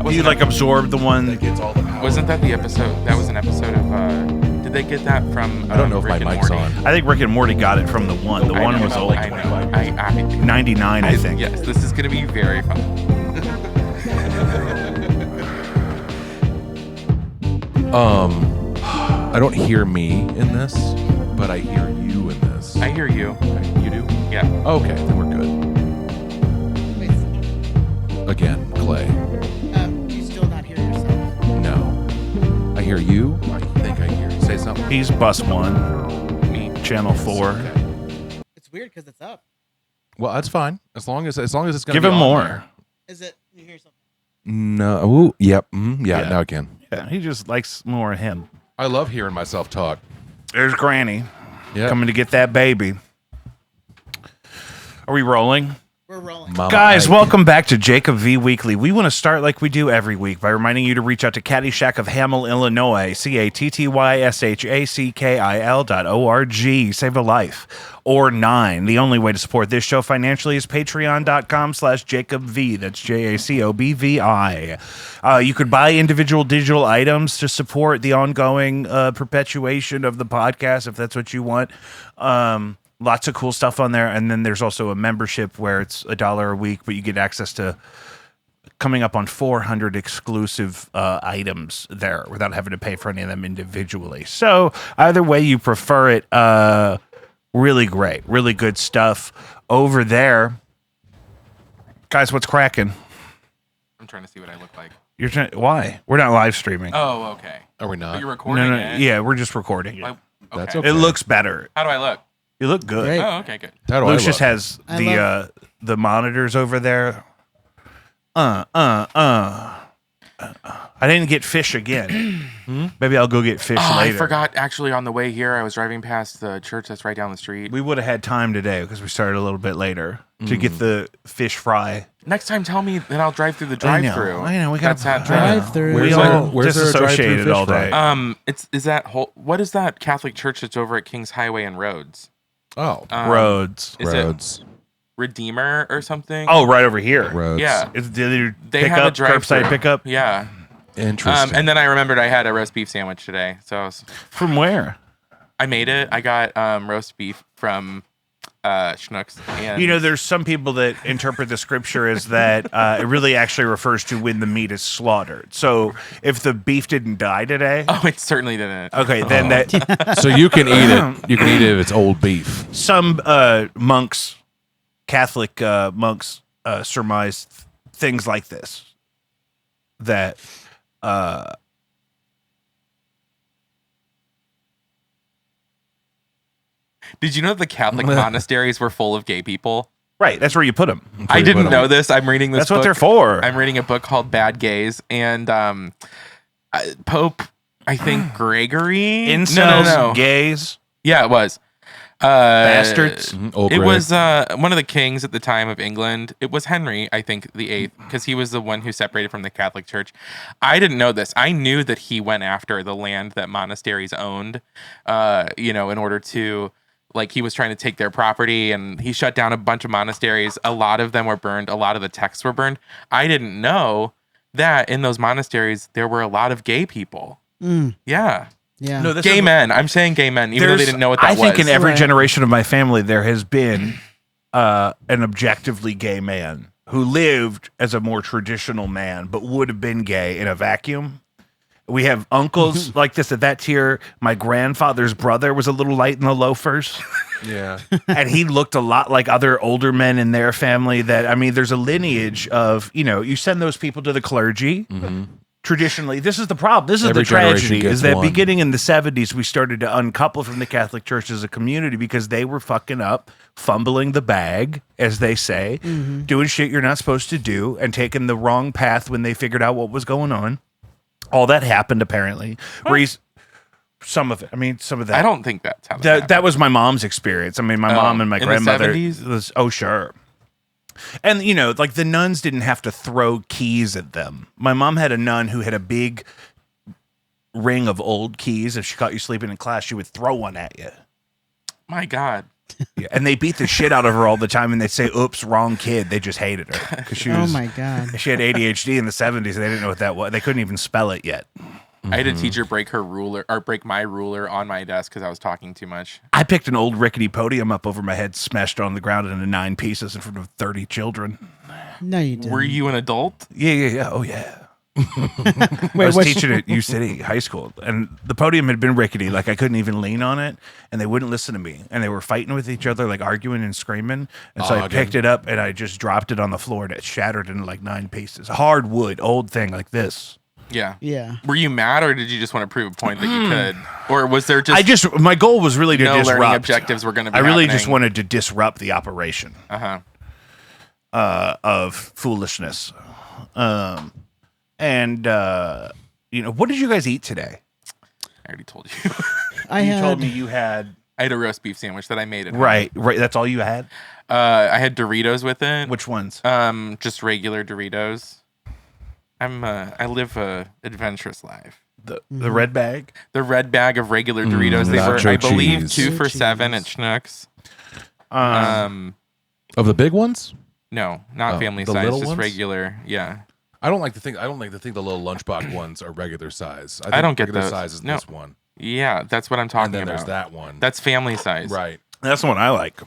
That was You like absorb the one. That gets all the power. Wasn't that the episode? That was an episode of. Did they get that from? I don't know if Rick my and mic's Morty? on. I think Rick and Morty got it from the one. The I one know, was old. I know. 99, I think. Yes, this is gonna be very fun. I don't hear me in this, but I hear you in this. I hear you. You do? Yeah. Okay, then we're good. Wait, Again, Clay. do you still not hear yourself? No. I hear you. I think I hear you. Say something. He's bus 1, Me. channel 4. Okay. It's weird because it's up. Well, that's fine. As long as it's going to Give be him on more. there. Is it? You hear something? No. Ooh, yep. Yeah, Yeah. now I can. Yeah, he just likes more of him. I love hearing myself talk. There's Granny Yeah. coming to get that baby. Are we rolling? We're rolling. Mama Guys, Ike. welcome back to Jacob V Weekly. We want to start like we do every week by reminding you to reach out to Caddyshack of Hamel, Illinois, CATTYSHACKIL.org. Save a life. Or 9. The only way to support this show financially is patreon.com/JacobV. That's JACOBVI. You could buy individual digital items to support the ongoing perpetuation of the podcast if that's what you want. Lots of cool stuff on there. And then there's also a membership where it's $1 a week, but you get access to coming up on 400 exclusive items there without having to pay for any of them individually. So either way you prefer it, really great, really good stuff over there. Guys, what's cracking? I'm trying to see what I look like. You're trying. Why? We're not live streaming. Oh, okay. Are we But not? you're recording no, it. yeah, we're just recording it. Like, That's okay. okay. It looks better. How do I look? You look good. Great. Oh, okay, good. How do Lucius I look? has I the monitors over there. I didn't get fish again. Maybe I'll go get fish Oh, later. I forgot. Actually, on the way here, I was driving past the church that's right down the street. We would have had time today because we started a little bit later to get the fish fry. Next time, tell me, then I'll drive through the drive-through. I know. We got That's that Drive-through. We Where's all there- where's there a drive-through disassociated fish all fry? day. Is that whole? What is that Catholic church that's over at Kings Highway and Rhodes? Oh, Roads. Is roads. it Redeemer or something? Oh, right over here. Um, Roads. yeah. It's the They have a pickup, drive-through. curbside pickup. Yeah. Interesting. And then I remembered I had a roast beef sandwich today, so From where? I made it. I got roast beef from Schnucks. And You know, there's some people that interpret the scripture as that it really actually refers to when the meat is slaughtered. So if the beef didn't die today, oh, it certainly didn't. okay, then that So you can eat it. You can eat it if it's old beef. some monks, Catholic monks, surmise things like this. That Did you know the Catholic monasteries were full of gay people? right, that's where you put them. I didn't know this. I'm reading this. That's what book. they're for. I'm reading a book called Bad Gays, and Pope, I think Gregory. Incels, No. gays, Yeah, it was. bastards. Old It Greg. was one of the kings at the time of England. It was Henry, I think, the 8th, because he was the one who separated from the Catholic Church. I didn't know this. I knew that he went after the land that monasteries owned, in order to, like, he was trying to take their property, and he shut down a bunch of monasteries. A lot of them were burned. A lot of the texts were burned. I didn't know that in those monasteries, there were a lot of gay people. Yeah. Yeah. No, this Gay is- men. I'm saying gay men, even though they there's- didn't know what that I was. think in every Right. generation of my family, there has been an objectively gay man who lived as a more traditional man, but would have been gay in a vacuum. We have uncles like this at that tier. My grandfather's brother was a little light in the loafers. Yeah. And he looked a lot like other older men in their family that, I mean, there's a lineage of, you send those people to the clergy. Traditionally, this is the problem. This is Every the tragedy, generation gets is that one. beginning in the 70s, we started to uncouple from the Catholic Church as a community because they were fucking up, fumbling the bag, as they say, doing shit you're not supposed to do, and taking the wrong path when they figured out what was going on. All that happened, apparently. Some of it. I mean, some of that. I don't think that's how That was my mom's experience. I mean, my mom and my in the grandmother 70s? was, oh, sure. And, like the nuns didn't have to throw keys at them. My mom had a nun who had a big ring of old keys. If she caught you sleeping in class, she would throw one at you. My God. Yeah, and they beat the shit out of her all the time, and they say, "Oops, wrong kid." They just hated her because she Oh was. my god. She had ADHD in the 70s. And they didn't know what that was. They couldn't even spell it yet. I had a teacher break her ruler or break my ruler on my desk because I was talking too much. I picked an old rickety podium up over my head, smashed it on the ground into 9 pieces in front of 30 children. No, you didn't. Were you an adult? Yeah. Oh, yeah. I Wait, was what's teaching at U City High School, and the podium had been rickety. Like, I couldn't even lean on it, and they wouldn't listen to me. And they were fighting with each other, like arguing and screaming. And so I picked it up, and I just dropped it on the floor, and it shattered into like 9 pieces. Hard wood, old thing like this. Yeah. Yeah. Were you mad, or did you just want to prove a point that you could, or was there just My goal was really to no learning disrupt. objectives were going to be? I really happening? just wanted to disrupt the operation of foolishness. What did you guys eat today? I already told you. You told me you had I had a roast beef sandwich that I made at home. right. That's all you had. I had Doritos with it. Which ones? Just regular Doritos. I live a adventurous life. The red bag. The red bag of regular Doritos. They were, nacho I believe, cheese. 2 for Cheese. $7 at Schnucks. Of the big ones? No, not family the size, little just ones? regular. Yeah. I don't like to think the little lunchbox ones are regular size. I don't get regular those. size is No. this one. Yeah, that's what I'm talking And then about. there's that one. That's family size. right. That's the one I like.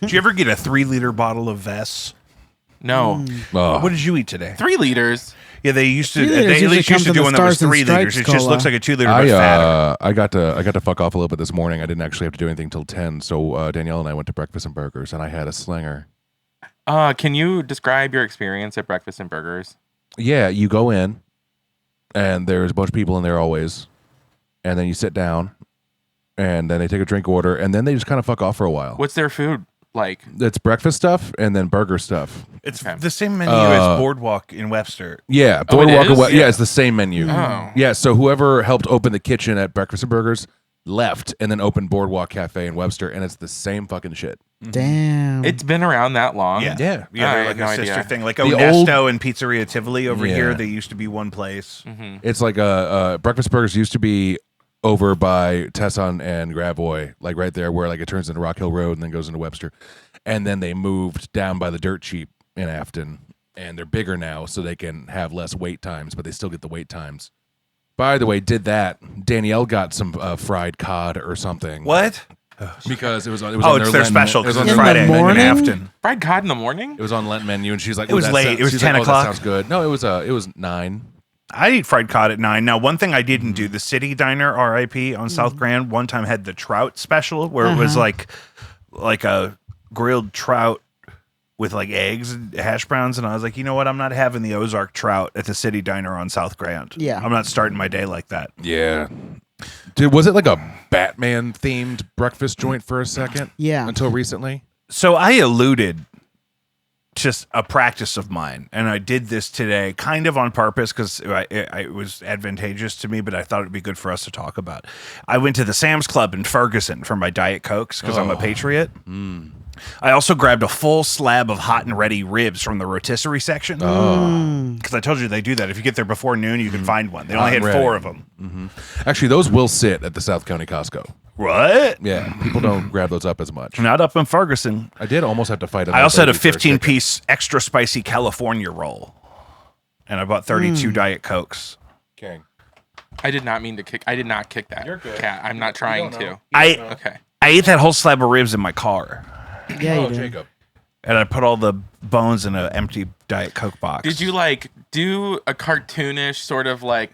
Did you ever get a 3-liter bottle of Vess? No. Oh. What did you eat today? 3 liters. Yeah, they used to. 3 liters They at usually least used comes to in do the one that was Stars and 3 liters. It Stripes just cola. looks like a 2-liter, but fatter. I got to fuck off a little bit this morning. I didn't actually have to do anything till 10. So Danielle and I went to Breakfast and Burgers, and I had a slinger. Can you describe your experience at Breakfast and Burgers? Yeah, you go in, and there's a bunch of people in there always, and then you sit down, and then they take a drink order, and then they just kind of fuck off for a while. What's their food like? It's breakfast stuff and then burger stuff. It's Okay. the same menu as Boardwalk in Webster. Yeah, Oh, it Boardwalk. is? Yeah, it's the same menu. Oh. Yeah, so whoever helped open the kitchen at Breakfast and Burgers left and then opened Boardwalk Cafe in Webster, and it's the same fucking shit. Damn. It's been around that long. Yeah, Yeah. yeah. I They're had like no a sister idea. thing. Like The Onesto and Pizzeria Tivoli over Yeah. here. They used to be one place. It's like Breakfast Burgers used to be over by Tesson and Gravois, like right there where like it turns into Rock Hill Road and then goes into Webster. And then they moved down by the Dirt Cheap in Afton, and they're bigger now so they can have less wait times, but they still get the wait times. By the way, did that. Danielle got some fried cod or something. What? Because it was on Oh, their it's their Lent- special it was because on it's their Friday Lent in menu. morning? Afton. Fried cod in the morning? It was on Lent menu, and she's like, It was "Oh, that late. sounds-" It was she's 10 like, "Oh, o'clock. That sounds good." No, it was 9. I eat fried cod at 9. Now, one thing I didn't do, the City Diner, RIP, on South Grand, one time had the trout special where it was like a grilled trout with like eggs and hash browns. And I was like, you know what? I'm not having the Ozark trout at the City Diner on South Grand. Yeah. I'm not starting my day like that. Yeah. Dude, was it like a Batman themed breakfast joint for a second? Yeah. Until recently? So I alluded just a practice of mine, and I did this today kind of on purpose because it was advantageous to me, but I thought it'd be good for us to talk about. I went to the Sam's Club in Ferguson for my Diet Cokes because I'm a patriot. I also grabbed a full slab of hot and ready ribs from the rotisserie section because I told you they do that. If you get there before noon, you can find one. They only Hot had and 4 ready. of them. Actually, those will sit at the South County Costco. What? Yeah, people don't grab those up as much. Not up in Ferguson. I did almost have to fight. I also had a 15-piece extra spicy California roll, and I bought 32 Diet Cokes. King. I did not mean to kick. I did not kick that cat. I'm not trying to. I ate that whole slab of ribs in my car, Yeah, you did. Jacob. and I put all the bones in an empty Diet Coke box. Did you like do a cartoonish sort of like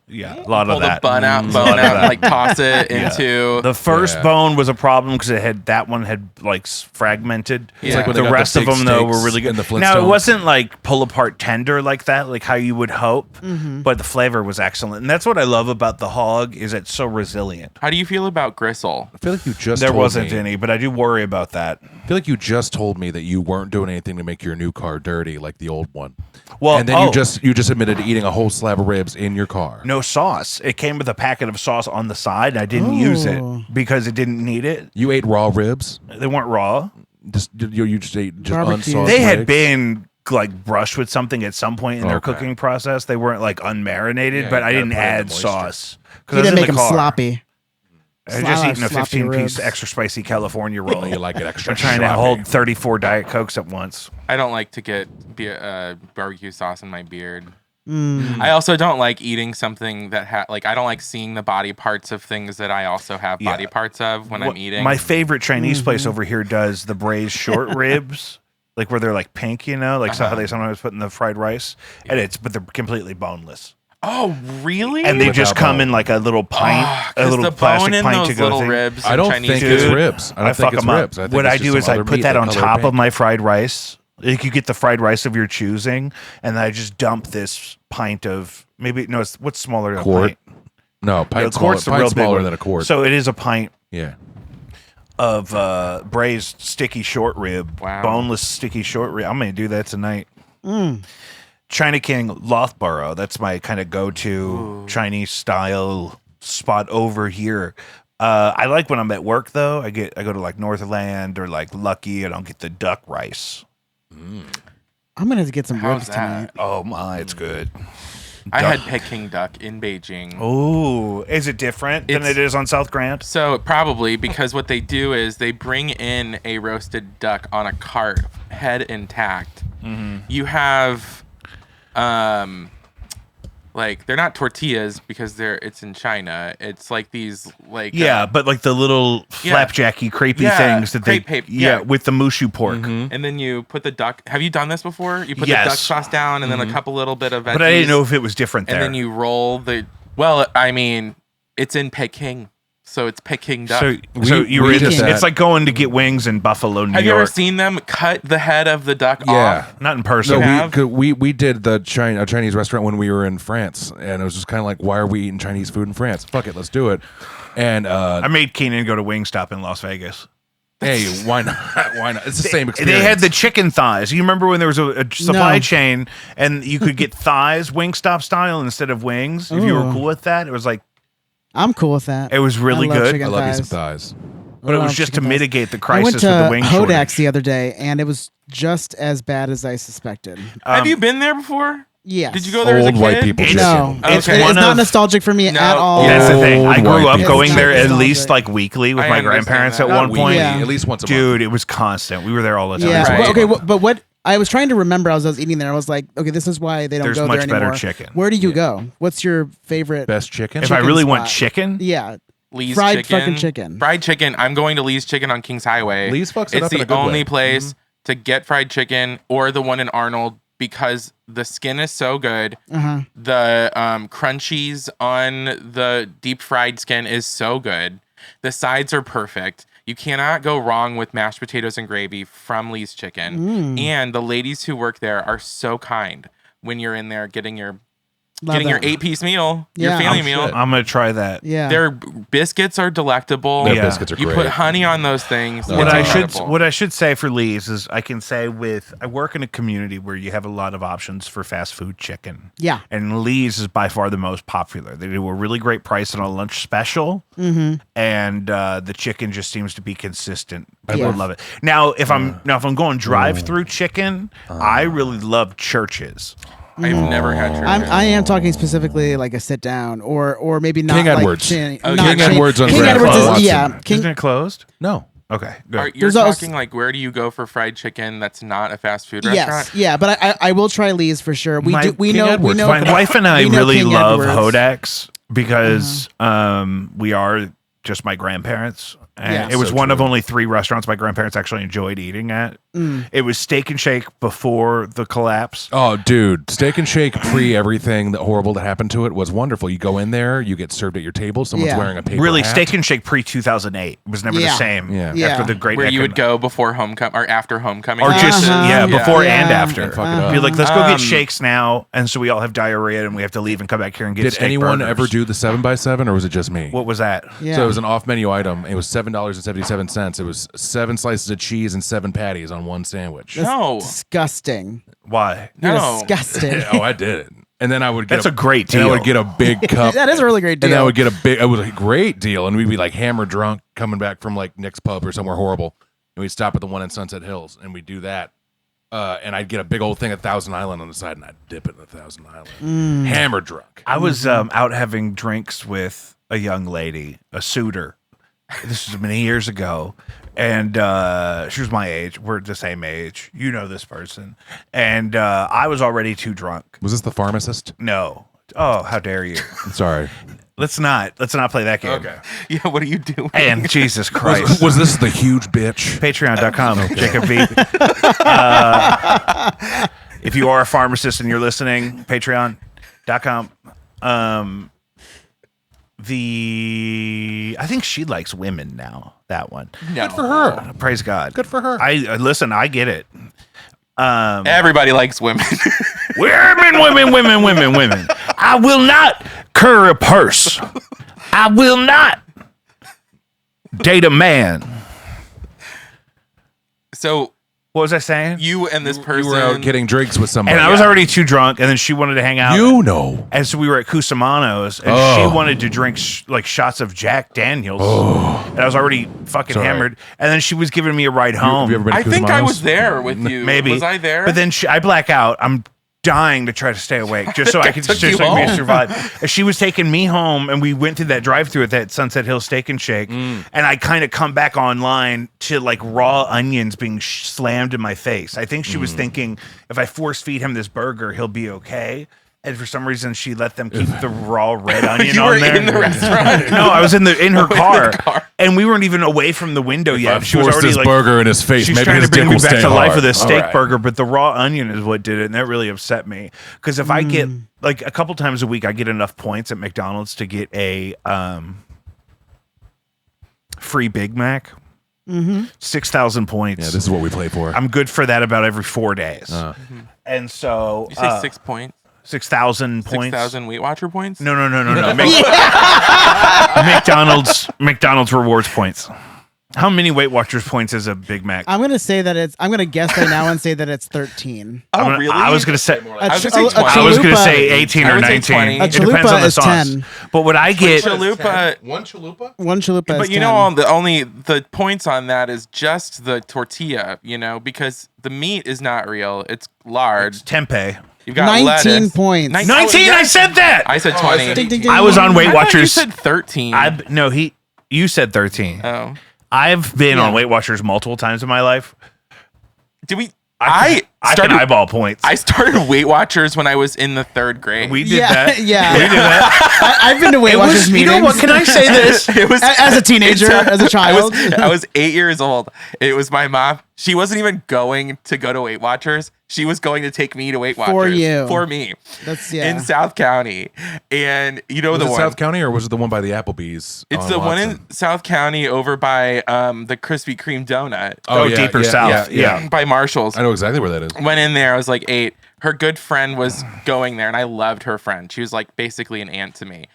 Yeah, a lot pull of that. the bone out, A lot bone of out, that. and like toss it into? The first Yeah. bone was a problem because that one had like fragmented. It's like when they the got the rest of big them though steaks were really good. in the Now it Flintstones. wasn't like pull apart tender like that, like how you would hope, but the flavor was excellent, and that's what I love about the hog is it's so resilient. How do you feel about gristle? I feel like you just There told wasn't me, any, but I do worry about that. I feel like you just told me that you weren't doing anything to make your new car dirty like the old one. Well, and then you just admitted to eating a whole slab of ribs in your car. no sauce. It came with a packet of sauce on the side. And I didn't use it Oh. because it didn't need it. You ate raw ribs. They weren't raw. You just ate just Barbecue. unsauced. They had legs? been like brushed with something at some point in their Okay. cooking process. They weren't like unmarinated, Yeah, but you I gotta didn't put in the add moisture. sauce. 'Cause He I was didn't in make the him car. sloppy. I just eaten a sloppy 15-piece ribs. extra spicy California roll. You like it extra. I'm trying to sloppy. hold 34 Diet Cokes at once. I don't like to get barbecue sauce in my beard. Mm. I also don't like eating something that I don't like seeing the body parts of things that I also have Yeah. body parts of when I'm eating. My favorite Chinese place over here does the braised short ribs, like where they're like pink, like so how they sometimes put in the fried rice, but they're completely boneless. Oh, really? And they Without just come bone. in like a little pint, a 'Cause little the plastic bone in pint those to go little thing. ribs. I in don't Chinese think food, it's Dude, ribs. I don't think fuck it's them up. ribs. I think What it's I just do is some I other put meat that on color top of pink. my fried rice. Like you get the fried rice of your choosing, and I just dump this pint of what's smaller than a Quart. pint? No, No, pint quart's the real pint's big smaller one. than a quart. So it is a pint yeah. of braised sticky short rib, Wow. boneless sticky short rib. I'm gonna do that tonight. Mm. China King Lothborough. That's my kind of go-to Chinese style spot over here. I like when I'm at work though. I go to like Northland or like Lucky, and I'll get the duck rice. I'm gonna have to get some How's ribs that? tonight. Oh my, it's good. I Duck. had Peking duck in Beijing. Oh, is it different than It's- it is on South Grant? So probably because what they do is they bring in a roasted duck on a cart, head intact. You have, like they're not tortillas because it's in China. It's like these Yeah, but like the little flapjacky, crepey Yeah, things that crepe paper, yeah, yeah. with the mushu pork. and then you put the duck. Have you done this before? You put Yes. the duck sauce down and then a couple little bit of veggies. But I didn't know if it was different there. And then you roll the. Well, I mean, it's in Peking, so it's Peking duck. So you were we in, did that. it's like going to get wings in Buffalo, New Have you York. ever seen them cut the head of the duck Yeah. off? Not in person. No, No, we did the Chinese restaurant when we were in France, and it was just kind of like, why are we eating Chinese food in France? Fuck it, let's do it. And I made Keenan go to Wingstop in Las Vegas. hey, why not? Why not? It's the same experience. They had the chicken thighs. You remember when there was a supply No. chain and you could get thighs Wingstop style instead of wings? If you were Ooh. cool with that, it was like I'm cool with that. it was really I love good. chicken I love you thighs. some thighs. But it was love just to chicken thighs. mitigate the I went crisis to with the wing Hodak's shortage. the other day, and it was just as bad as I suspected. Have you been there before? Yes. Did you go there as a Old white kid? people It's- chicken. No, it's, Okay. it's one not of- nostalgic for me No. at all. That's the thing. I Old grew white up people going there at chicken. least like weekly with I my understand grandparents that. at Not one weekly, point. Yeah. at least once a month. Dude, it was constant. We were there all the time. Yeah. Right. Well, okay. But what I was trying to remember as I was eating there, I was like, okay, this is why they don't There's go much there better anymore. chicken. Where do you go? What's your favorite? Best chicken. If I chicken really spot. want chicken, Yeah. Lee's Fried chicken. fucking chicken. Fried chicken. I'm going to Lee's Chicken on Kings Highway. Lee's fucks it It's up in a the good only way. place to get fried chicken or the one in Arnold because the skin is so good. Uh-huh. The crunchies on the deep fried skin is so good. The sides are perfect. You cannot go wrong with mashed potatoes and gravy from Lee's Chicken. And the ladies who work there are so kind when you're in there getting your Love that. 8-piece meal, your Yeah. family Oh, meal. shit. I'm gonna try that. Yeah. Their biscuits are delectable. Their Yeah. biscuits are You great. put honey on those things. No, What It's I incredible. what I should say for Lee's is I can say I work in a community where you have a lot of options for fast food chicken. Yeah. And Lee's is by far the most popular. They do a really great price on a lunch special, and the chicken just seems to be consistent. People Yeah. love it. Now, if I'm going drive-through chicken, I really love Church's. I've never had church. I am talking specifically like a sit down or maybe not King like Edwards. Chin, Oh, not King Chin- Edwards on King Grand Edwards Cross. is yeah. Isn't King, it closed? No. Okay, good. You're There's also- talking like where do you go for fried chicken that's not a fast food yes, restaurant? yeah, but I will try Lee's for sure. We My- we King know Edwards. we know My wife and I we know really King love Edwards. Hodak's because we are just my grandparents. And Yeah. it was So one of true. only 3 restaurants my grandparents actually enjoyed eating at. It was Steak and Shake before the collapse. Oh, dude, Steak and Shake pre everything that horrible that happened to it was wonderful. You go in there, you get served at your table. Someone's Yeah. wearing a paper Really, hat. Steak and Shake pre 2008 was never the Yeah. same. Yeah. Yeah. After the great Where you would economic- go before homecoming or after homecoming. or just Uh-huh. before and Yeah. after. And fuck it up. Be like, let's go get Um, shakes now, and so we all have diarrhea and we have to leave and come back here and get. Did steak anyone burgers. ever do the 7x7 or was it just me? What was that? Yeah. So it was an off menu item. It was $7.77. It was 7 slices of cheese and 7 patties on one sandwich. That's No. disgusting. Why? You're No. disgusting. Oh, I did it. And then I would get That's a great And I deal. would get a big cup. That is a really great deal. And I would get a big. It was a great deal, and we'd be like hammer drunk coming back from like Nick's Pub or somewhere horrible, and we'd stop at the one in Sunset Hills, and we'd do that. And I'd get a big old thing of Thousand Island on the side, and I'd dip it in the Thousand Island. Hammer drunk. I was out having drinks with a young lady, a suitor, This was many years ago, and she was my age. We're the same age. You know this person, and I was already too drunk. Was this the pharmacist? No. Oh, how dare you? I'm sorry. Let's not play that game. Okay. Yeah, what are you doing? And Jesus Christ. Was this the huge bitch? Patreon.com, Jacob V. If you are a pharmacist and you're listening, patreon.com. I think she likes women now. That one. No. Good for her. Praise God. Good for her. I listen. I get it. Everybody likes women. Women. I will not curry a purse. I will not date a man. So What was I saying? you and this person You were out getting drinks with somebody. And I was already too drunk, and then she wanted to hang out. You know. And so we were at Cusimano's, and she wanted to drink shots of Jack Daniels. And I was already fucking Sorry. hammered. And then she was giving me a ride home. Have you ever been to I think I Cusimano's? was there with you. Maybe. Was I there? But then I black out. I'm dying to try to stay awake just so I could took just you so I could home. survive. And she was taking me home, and we went through that drive-through at that Sunset Hill Steak and Shake. And I kind of come back online to like raw onions being slammed in my face. I think she was thinking if I force feed him this burger, he'll be okay. And for some reason, she let them keep the raw red onion you on were there. in the restaurant. No, I was in her car, car. and we weren't even away from the window yet. She was Forced already this like burger in his face. she's Maybe trying his to bring dick me will back stay to life hard. with a steak All right. burger, but the raw onion is what did it, and that really upset me. Because if I get like a couple times a week, I get enough points at McDonald's to get a free Big Mac. 6,000 points. Yeah, this is what we play for. I'm good for that about every 4 days. And so You say 6 points? 6,000 points. 6,000 Weight Watcher points? No. McDonald's rewards points. How many Weight Watchers points is a Big Mac? I'm gonna say that I'm gonna guess right now and say that it's 13. Oh, really? really? I was gonna say. I was gonna say 20. I was gonna chalupa- say 18 I or would say 19. 20. It A depends chalupa on the is sauce. 10. But what I get, Chalupa. One chalupa? One chalupa But is you 10. know, the points on that is just the tortilla, because the meat is not real. It's lard. tempeh. You've got 19 lettuce. points. 19. I said that. I said 20. Ding, ding, ding. I was on Weight I thought you Watchers. said 13. You said 13. Oh. I've been Yeah. on Weight Watchers multiple times in my life. Did we? I can eyeball points. I started Weight Watchers when I was in the 3rd grade. We did Yeah, that. yeah. We did that. I've been to Weight Watchers You meetings. know what? Can I say this? It was As a teenager, as a child. I was 8 years old. It was my mom. She wasn't even going to go to Weight Watchers. She was going to take me to Weight Watchers For you. for me That's in South County. And you know Was the it one. South County or was it the one by the Applebee's? It's on the one in Watson? South County over by the Krispy Kreme donut. Oh, deeper south. Yeah. By Marshall's. I know exactly where that is. Went in there. I was like 8. Her good friend was going there, and I loved her friend. She was like basically an aunt to me.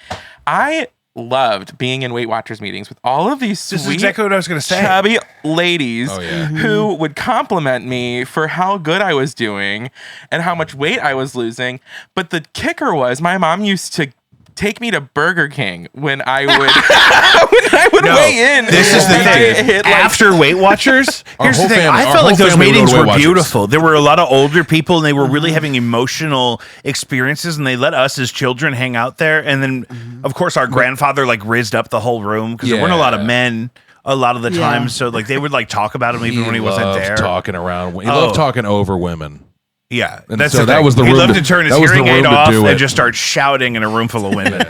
I loved being in Weight Watchers meetings with all of these This is sweet, exactly what I was going to say. chubby ladies Oh, yeah. who would compliment me for how good I was doing and how much weight I was losing. But the kicker was my mom used to take me to Burger King when I would No, weigh in. This is the and I thing. hit, like, After Weight Watchers, Our here's the whole thing. family- I our felt like whole those family would go meetings to were Weight Watchers. beautiful. There were a lot of older people, and they were really having emotional experiences, and they let us as children hang out there. And then, of course, our grandfather like rizzed up the whole room because there weren't a lot of Yeah. men a lot of the Yeah. time. So like they would like talk about him even when he wasn't loved there. talking around. He Oh. loved talking over women. Yeah, And that's so the that thing. was the He room loved to- to turn his that was the hearing aid room to off do and it. just start shouting in a room full of women.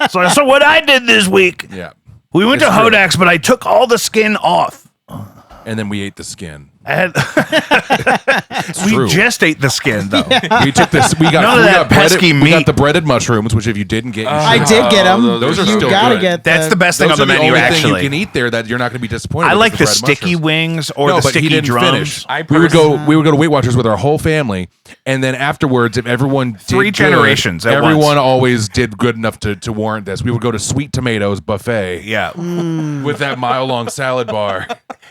So what I did this week, Yeah. we went It's to true. Hodak's, but I took all the skin off. And then we ate the skin. I had, we true. just ate the skin though. We took this. We got, None of we that got breaded, pesky we got meat. the breaded mushrooms, which if you didn't get, you I should. did get them. those are you still gotta good. get That's the best thing Those on the are menu. only thing Actually, you can eat there that you're not going to be disappointed. I with like is the bread sticky mushrooms. wings or No, the but he sticky didn't drums. finish. I We would pers- go to Weight Watchers with our whole family, and then afterwards, if everyone did 3 good, generations at everyone once. always did good enough to warrant this. We would go to Sweet Tomatoes buffet Yeah, with that mile-long salad bar.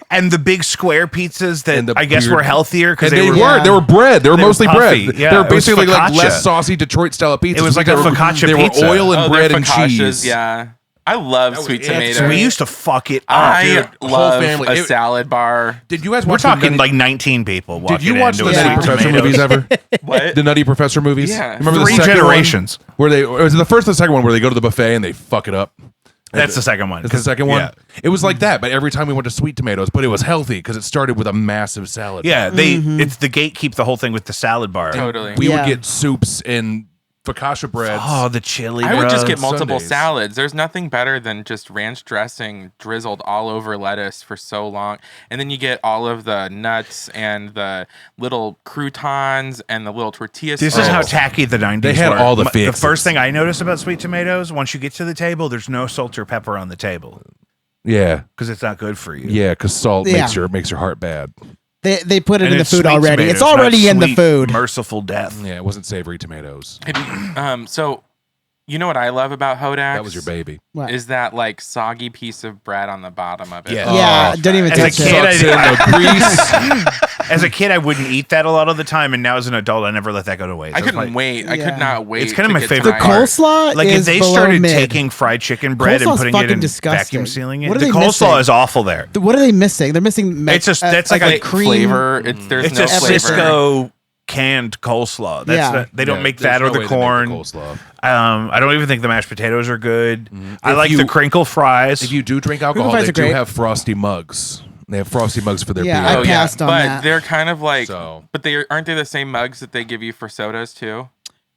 and the big square pizzas that And the I guess weird- were healthier because And they were. weren't. They were bread. They were mostly puffy. bread. Yeah, they were it was basically like focaccia. less saucy Detroit style pizzas. It was like They a were- focaccia They pizza. were oil and Oh, bread they're and focaccias, cheese. Yeah. I love That was sweet it. tomatoes. So we used to fuck it up. I dude. whole love family. a It- salad bar. Did you guys We're watch talking the like 19 people. Did you walking watch the into a Nutty Sweet Professor Tomatoes. movies ever? What? The Nutty Professor movies? Yeah. Remember 3 the second generations. one where they, or was it the first or the second one where they go to the buffet and they fuck it up? That's the second one. That's the second one. Yeah. It was like that, but every time we went to Sweet Tomatoes, but it was healthy because it started with a massive salad. Yeah, it's the gatekeep the whole thing with the salad bar. Totally. We would Yeah. get soups and focaccia breads. Oh, the chili. I would just get bros. multiple Sundays. salads. There's nothing better than just ranch dressing drizzled all over lettuce for so long. And then you get all of the nuts and the little croutons and the little tortilla This strips. is how tacky the 90s They had were. all the The fixes. first thing I noticed about sweet tomatoes, once you get to the table, there's no salt or pepper on the table Yeah, because it's not good for you. yeah, because salt Yeah. makes your heart bad. They put it And in the it's food sweet already. tomatoes, It's already not in the sweet, food. Merciful death. Yeah, it wasn't savory tomatoes. So, you know what I love about Hodak's? That was your baby. What? Is that like soggy piece of bread on the bottom of it? Yeah. Yeah, Oh, don't even as a touch kid, it. I Sucks in the grease. As a kid, I wouldn't eat that a lot of the time, and now as an adult, I never let that go to waste. I That's couldn't my- wait. I Yeah. could not wait. It's kind of to my get favorite to The my- part. coleslaw Like if is they below started mid. taking fried chicken bread and Coleslaw's putting it fucking in disgusting. vacuum sealing it, What are the they coleslaw missing? is awful there. What are they missing? They're missing. It's just that's like Like a cream flavor. There's It's no a flavor. Cisco canned coleslaw. That's Yeah. not, they don't Yeah, make there's that or no the way they make corn. coleslaw. I don't even think the mashed potatoes are good. I If like you- the crinkle fries. If you do drink alcohol, fries they are do great. have frosty mugs. They have frosty mugs for their Yeah, beer. I Oh yeah, passed on but that. they're kind of like. So- But aren't they the same mugs that they give you for sodas too?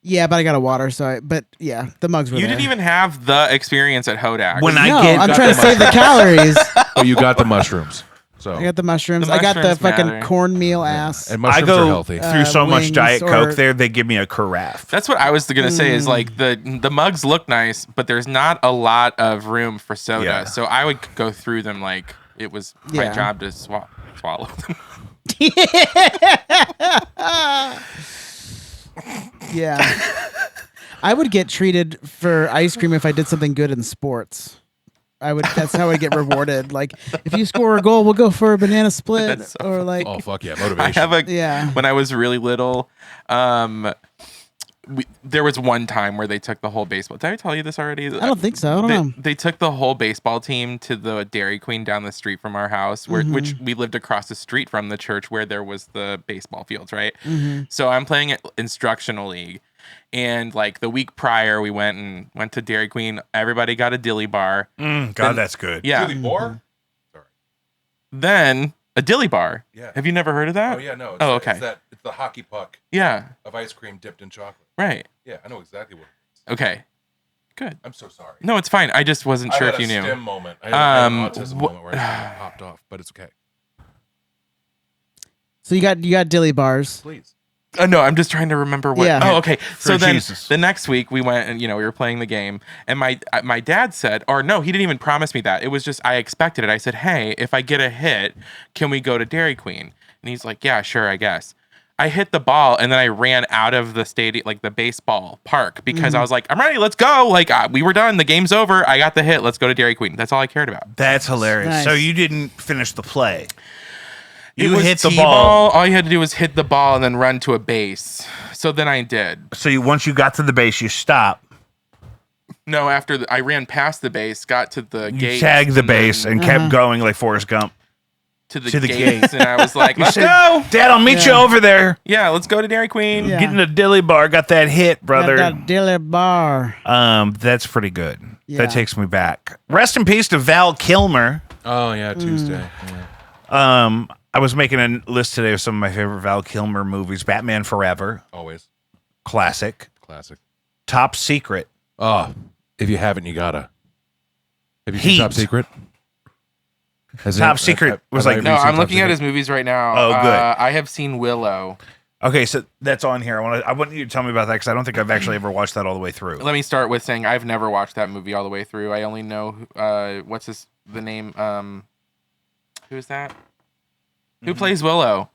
Yeah, but I got a water, so but yeah, the mugs were You there. didn't even have the experience at Hodak's. When I No, get- I'm got trying to the save the calories. Oh, you got the mushrooms. So I got the mushrooms. The I got the mushrooms fucking matter. cornmeal ass. and I mushrooms go are healthy. through so much wings Diet or- Coke there, they give me a carafe. That's what I was gonna say. Is like the mugs look nice, but there's not a lot of room for soda. Yeah. So I would go through them like it was my Yeah. job to swallow them. Yeah. I would get treated for ice cream if I did something good in sports. That's how I get rewarded. Like if you score a goal, we'll go for a banana split That's so or like Oh fuck yeah, I motivation. have a Yeah. When I was really little, there was one time where they took the whole baseball. Did I tell you this already? I don't think so. I don't know. They took the whole baseball team to the Dairy Queen down the street from our house, which we lived across the street from the church where there was the baseball fields, right? So I'm playing it instructional league, and like the week prior, we went to Dairy Queen. Everybody got a dilly bar. God, Then- that's good. Yeah. Then a dilly bar. Yeah. Have you never heard of that? Oh yeah, no. Oh, okay. It's the hockey puck Yeah. of ice cream dipped in chocolate. Right. Yeah, I know exactly what. Okay. Good. I'm so sorry. No, it's fine. I just wasn't sure I if had you a knew. STEM moment. I had an autism wh- moment where I popped off, but it's okay. So you got dilly bars. Please. No, I'm just trying to remember what. Yeah. Oh, okay. So then Jesus. the next week we went and we were playing the game, and my dad said, or no, he didn't even promise me that. It was just I expected it. I said, hey, if I get a hit, can we go to Dairy Queen? And he's like, yeah, sure, I guess. I hit the ball and then I ran out of the stadium, like the baseball park, because I was like, I'm ready, let's go. Like we were done, the game's over. I got the hit. Let's go to Dairy Queen. That's all I cared about. That's hilarious. Nice. So you didn't finish the play. It You was hit the T-ball. ball. All you had to do was hit the ball and then run to a base. So then I did. So once you got to the base, you stop. No, after I ran past the base, got to the You gate, tagged the and then base and kept going like Forrest Gump. to the to the gates, and I was like, You "Let's said, go! Dad, I'll meet you Yeah. over there. Yeah, let's go to Dairy Queen." Yeah. Getting a dilly bar. Got that hit, brother. Got that dilly bar. That's pretty good. Yeah. That takes me back. Rest in peace to Val Kilmer. Oh yeah, Tuesday. Yeah. I was making a list today of some of my favorite Val Kilmer movies. Batman Forever, Always classic. classic. Top Secret. Oh, if you haven't, you gotta. Have you Heat. seen Top Secret? Top Secret was like- No, I'm looking at his movies right now. Oh, good. I have seen Willow. Okay, so that's on here. I want you to tell me about that because I don't think I've actually ever watched that all the way through. Let me start with saying I've never watched that movie all the way through. I only know the name. Who's that? Who plays Willow?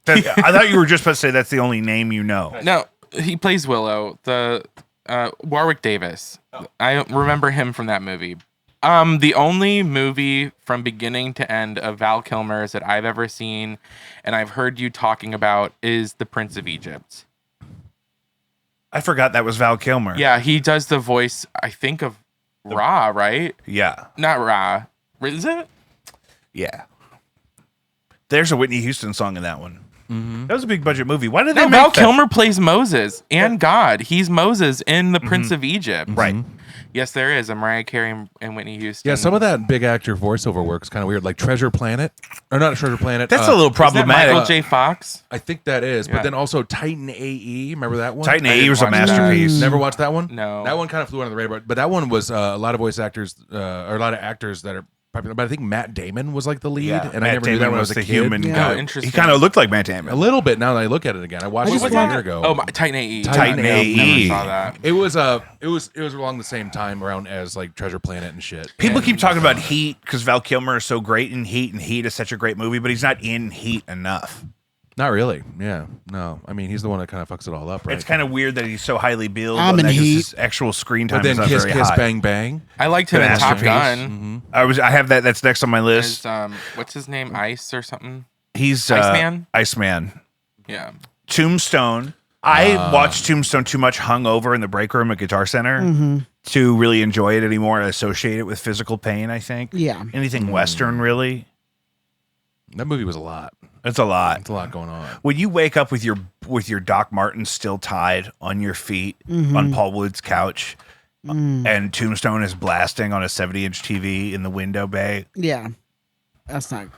I thought you were just about to say that's the only name you know. No, he plays Willow. The Warwick Davis. I remember him from that movie. The only movie from beginning to end of Val Kilmer's that I've ever seen, and I've heard you talking about, is The Prince of Egypt. I forgot that was Val Kilmer. Yeah, he does the voice, I think, of Ra, right? Yeah. Not Ra. Is it? Yeah. There's a Whitney Houston song in that one. That was a big budget movie. Why did they No, make Val that? Kilmer plays Moses and God. He's Moses in The Prince of Egypt. Right. Yes, there is a Mariah Carey and Whitney Houston. Yeah, some of that big actor voiceover work's kind of weird, like Treasure Planet, or not Treasure Planet. That's a little Is that problematic. Michael J. Fox? I think that is, Yeah. but then also Titan AE. Remember that one? Titan I AE didn't was a watch that. masterpiece. Never watched that one. No. That one kind of flew under the radar, but that one was a lot of voice actors or a lot of actors that are popular. But I think Matt Damon was like the lead, Yeah, and Matt I never Damon knew that when I was was a the kid. human Yeah. guy. Oh, interesting. He kind of looked like Matt A Damon. little bit now that I look at it again. I watched I it just a watched- year ago. Oh, Titan AE. Titan AE. Never saw that. It was along the same time around as like Treasure Planet and shit. People And- keep talking about Heat because Val Kilmer is so great in Heat, and Heat is such a great movie, but he's not in Heat enough. Not really. Yeah. No. I mean, he's the one that kind of fucks it all up, right? It's kind of weird that he's so highly billed. I'm on in that 'cause Heat. his actual screen time But then is not Kiss very Kiss high. Bang Bang. I liked him in Top Masterpiece. Gun. I have that. That's next on my list. Is, what's his name? Ice or something? He's Iceman? Iceman. Yeah. Tombstone. I watched Tombstone too much hungover in the break room at Guitar Center to really enjoy it anymore and associate it with physical pain, I think. Yeah. Anything Western, really. That movie was a lot. It's a lot. It's a lot going on. When you wake up with your Doc Martens still tied on your feet on Paul Wood's couch and Tombstone is blasting on a 70-inch TV in the window bay, Yeah. That's not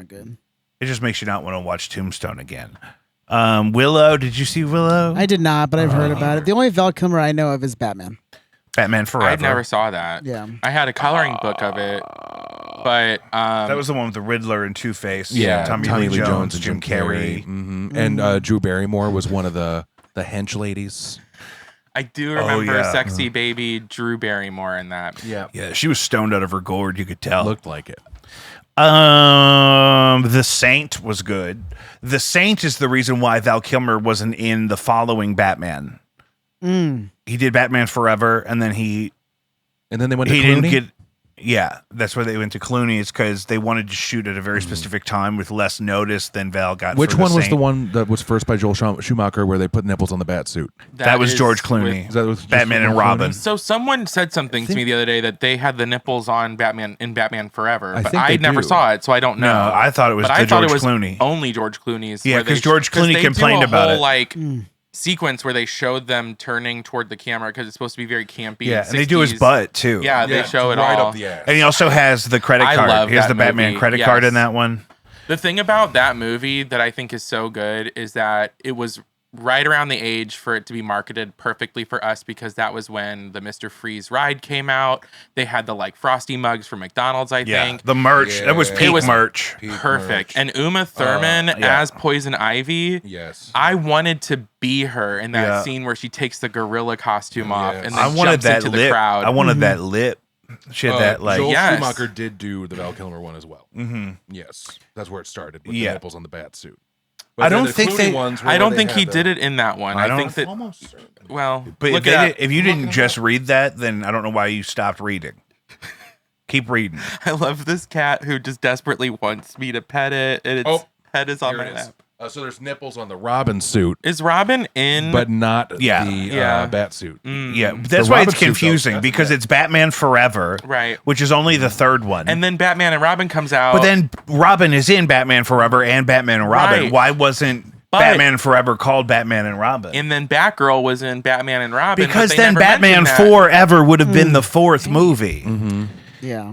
good. it just makes you not want to watch Tombstone again. Willow, did you see Willow? I did not, but I've heard about it. The only Val Kilmer I know of is Batman. Batman Forever. I never saw that. Yeah. I had a coloring book of it, but That was the one with the Riddler and Two-Face. Yeah, Tommy Lee Jones, and Jim Carrey. And Drew Barrymore was one of the hench ladies. I do remember yeah. sexy baby Drew Barrymore in that. Yeah, Yeah, she was stoned out of her gourd, you could tell. looked like it. The Saint was good. The Saint is the reason why Val Kilmer wasn't in the following Batman. He did Batman Forever, and then he And then they went to didn't Clooney? get. Yeah, that's why they went to Clooney. It's because they wanted to shoot at a very specific time with less notice than Val got. Which for one was Saint. the one that was first by Joel Schumacher where they put nipples on the bat suit? That was is George with- Clooney. Is that with Batman and Clooney? Robin. So someone said something to me the other day that they had the nipples on Batman in Batman Forever, I but think I they never do. saw it, so I don't know. No, I thought it was but the I thought George it was Clooney. only George Clooney's. Yeah, where 'cause they- George 'cause Clooney they complained do a about whole, it. like sequence where they showed them turning toward the camera because it's supposed to be very campy. Yeah, and and they do his 60s. butt too. Yeah, they show it right all. up the ass. and he also has the credit I card. love He has that the Batman movie, credit card yes. in that one. The thing about that movie that I think is so good is that it was right around the age for it to be marketed perfectly for us because that was when the Mr. Freeze ride came out. They had the like frosty mugs from McDonald's, I Yeah, think. the merch. That was Yeah. peak It was merch. Perfect. And Uma Thurman yeah. as Poison Ivy. Yes. I wanted to be her in that Yeah. scene where she takes the gorilla costume off and then I wanted jumps that into the lip. crowd. I wanted that lip. She had that like. Joel yes. Schumacher did do the Val Kilmer one as well. Mm-hmm. Yes, that's where it started with Yeah. the nipples on the bat suit. I then don't the think Clooney they- ones were I where don't they think he had the- did it in that one. I, don't- think that Almost certain. well, But look if, it they up. did, if you didn't just read that, then I don't know why you stopped reading. Keep reading. I love this cat who just desperately wants me to pet it, and its Oh, head is on Here my it is. lap. So there's nipples on the Robin suit, Is Robin in? but not Yeah. the Yeah. bat suit. Yeah, that's The why Robin it's suit, though, confusing that's- because yeah. it's Batman Forever, Right. Which is only the third one, and then Batman and Robin comes out. but then Robin is in Batman Forever and Batman and Robin. Right. Why wasn't But- Batman Forever called Batman and Robin? and then Batgirl was in Batman and Robin. but Because they then never Batman mentioned that. Forever would have been the fourth movie. Yeah.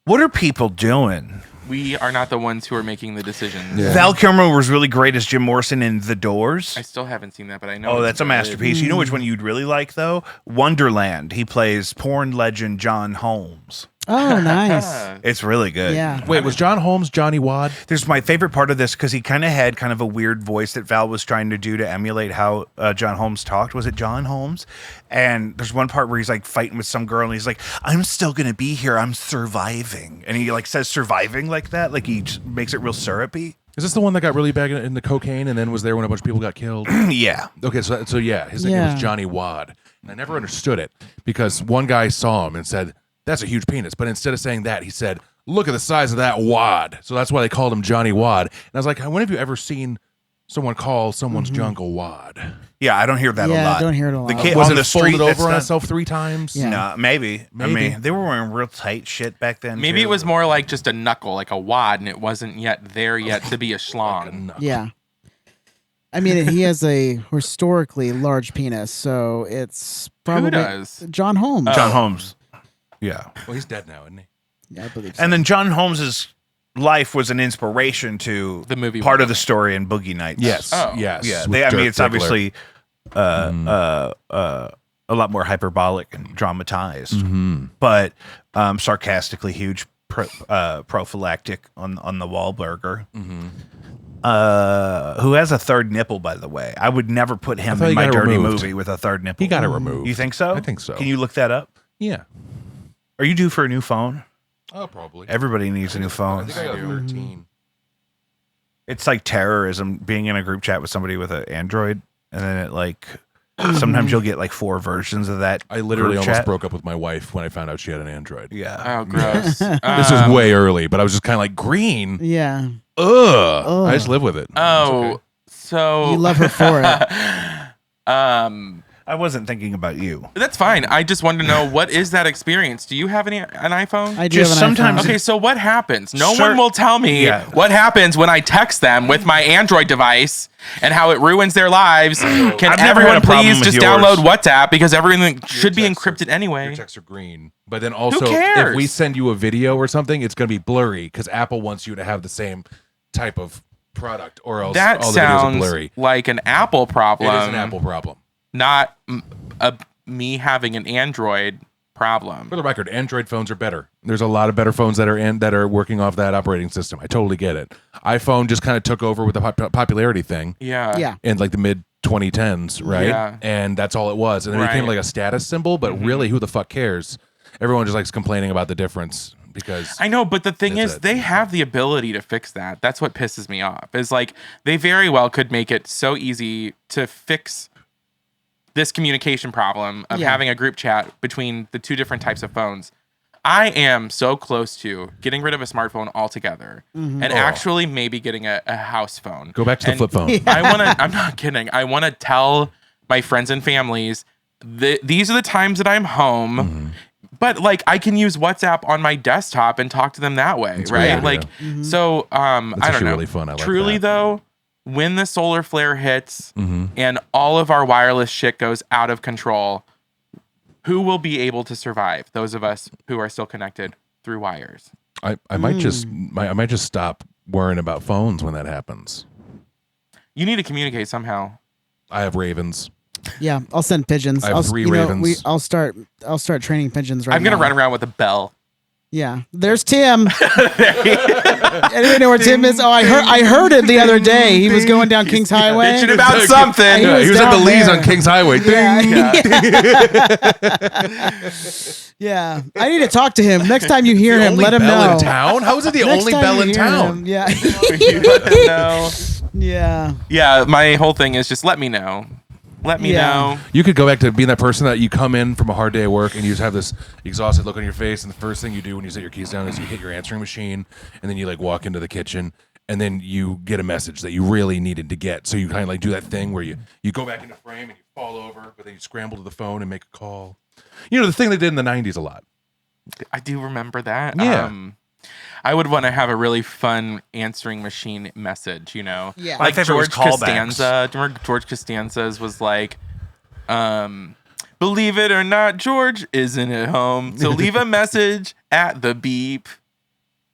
What are people doing? We are not the ones who are making the decisions. Yeah. Val Kilmer was really great as Jim Morrison in The Doors. I still haven't seen that, but I know. Oh, it's that's a good. masterpiece. You know which one you'd really like, though? Wonderland. He plays porn legend John Holmes. Oh, nice. It's really good. Yeah. Wait, was John Holmes Johnny Wad? There's my favorite part of this because he kind of had kind of a weird voice that Val was trying to do to emulate how John Holmes talked. Was it John Holmes? And there's one part where he's like fighting with some girl and he's like, I'm still going to be here. I'm surviving. And he like says surviving like that. Like he just makes it real syrupy. Is this the one that got really bad in the cocaine and then was there when a bunch of people got killed? Yeah. Okay, so yeah, his nickname Yeah. was Johnny Wad. And I never understood it because one guy saw him and said, that's a huge penis. But instead of saying that, he said, look at the size of that wad. So that's why they called him Johnny Wad. And I was like, when have you ever seen someone call someone's junk a wad? Yeah, I don't hear that a Yeah, lot. don't hear it a The lot. kid Was on it the folded street that's over on not- itself 3 times? Yeah. No, maybe. I Maybe. mean, they were wearing real tight shit back then. Maybe too. it was more like just a knuckle, like a wad, and it wasn't yet there yet to be a schlong. Yeah. I mean, he has a historically large penis, so it's probably Who does? John Holmes. John Holmes. Yeah. Well, he's dead now, isn't he? Yeah, I believe so. And then John Holmes's life was an inspiration to The movie part of Boogie the story in Boogie Nights. Yes. Oh. Yes. Yeah. with I mean, Dirk it's Diggler. obviously a lot more hyperbolic and dramatized, but sarcastically huge prophylactic on the Wahlburger. Who has a third nipple, by the way. I would never put him thought in he my got it dirty removed. movie with a third nipple. He got it removed. You think so? I think so. Can you look that up? Yeah. Are you due for a new phone? Oh, probably. Everybody needs a new I phone. think I got 13. It's like terrorism being in a group chat with somebody with an Android, and then it like sometimes you'll get like 4 versions of that. I literally group almost chat. broke up with my wife when I found out she had an Android. Yeah. Oh, gross. This is way early, but I was just kind of like, green? yeah, Ugh. I just live with it. Oh, It's so you love her for it. I wasn't thinking about you. That's fine. I just wanted to know, what is that experience? Do you have an iPhone? I do Just have an sometimes- iPhone. Okay, so what happens? No Sure. one will tell me Yeah. what happens when I text them with my Android device and how it ruins their lives. Can I've never had everyone a problem please with just yours. download WhatsApp, because everything should be texts are- encrypted anyway. Your texts are green. But then also, cares? if we send you a video or something, it's going to be blurry because Apple wants you to have the same type of product, or else That all the videos are sounds blurry. like an Apple problem, It is an Apple problem. not me having an Android problem. For the record, Android phones are better. There's a lot of better phones that are working off that operating system. I totally get it. iPhone just kind of took over with the popularity thing Yeah. Yeah. in like the mid 2010s, right? Yeah. And that's all it was. And then it became Right. like a status symbol, but really, who the fuck cares? Everyone just likes complaining about the difference because I know, but the thing That's is, it. they have the ability to fix that. That's what pisses me off. Is like, they very well could make it so easy to fix this communication problem of Yeah. having a group chat between the 2 different types of phones. I am so close to getting rid of a smartphone altogether and actually maybe getting a house phone. go back to the And flip phone. I'm not kidding. I want to tell my friends and families, these are the times that I'm home. But like, I can use WhatsApp on my desktop and talk to them that way, That's a great right? idea. Like, so I don't actually know. really fun. I like Truly that. though, when the solar flare hits Mm-hmm. and all of our wireless shit goes out of control, who will be able to survive? Those of us who are still connected through wires. I might just I might just stop worrying about phones when that happens. You need to communicate somehow. I have ravens. Yeah, I'll send pigeons. I have I'll, 3 you know, ravens. I'll start training pigeons right I'm gonna now. run around with a bell. Yeah, there's Tim. Anybody know where Tim is? Oh, I heard it the other day. He was going down Kings Highway. Bitching about something. He was he was at the down Lees there. on Kings Highway. Yeah. I need to talk to him. Next time you hear The him, only let him bell know. in town? How is it the Next only time bell you in hear town? him, Yeah. You let them know. Yeah. Yeah, my whole thing is just let me know. Let me Yeah. know. You could go back to being that person that you come in from a hard day of work and you just have this exhausted look on your face, and the first thing you do when you set your keys down is you hit your answering machine, and then you like walk into the kitchen, and then you get a message that you really needed to get. So you kind of like do that thing where you go back into frame and you fall over, but then you scramble to the phone and make a call. You know, the thing they did in the 90s a lot. I do remember that. Yeah. I would want to have a really fun answering machine message, you know? Yeah. My Like favorite was George callbacks. Costanza. Do you remember George Costanza's was like, believe it or not, George isn't at home. So leave a message at the beep.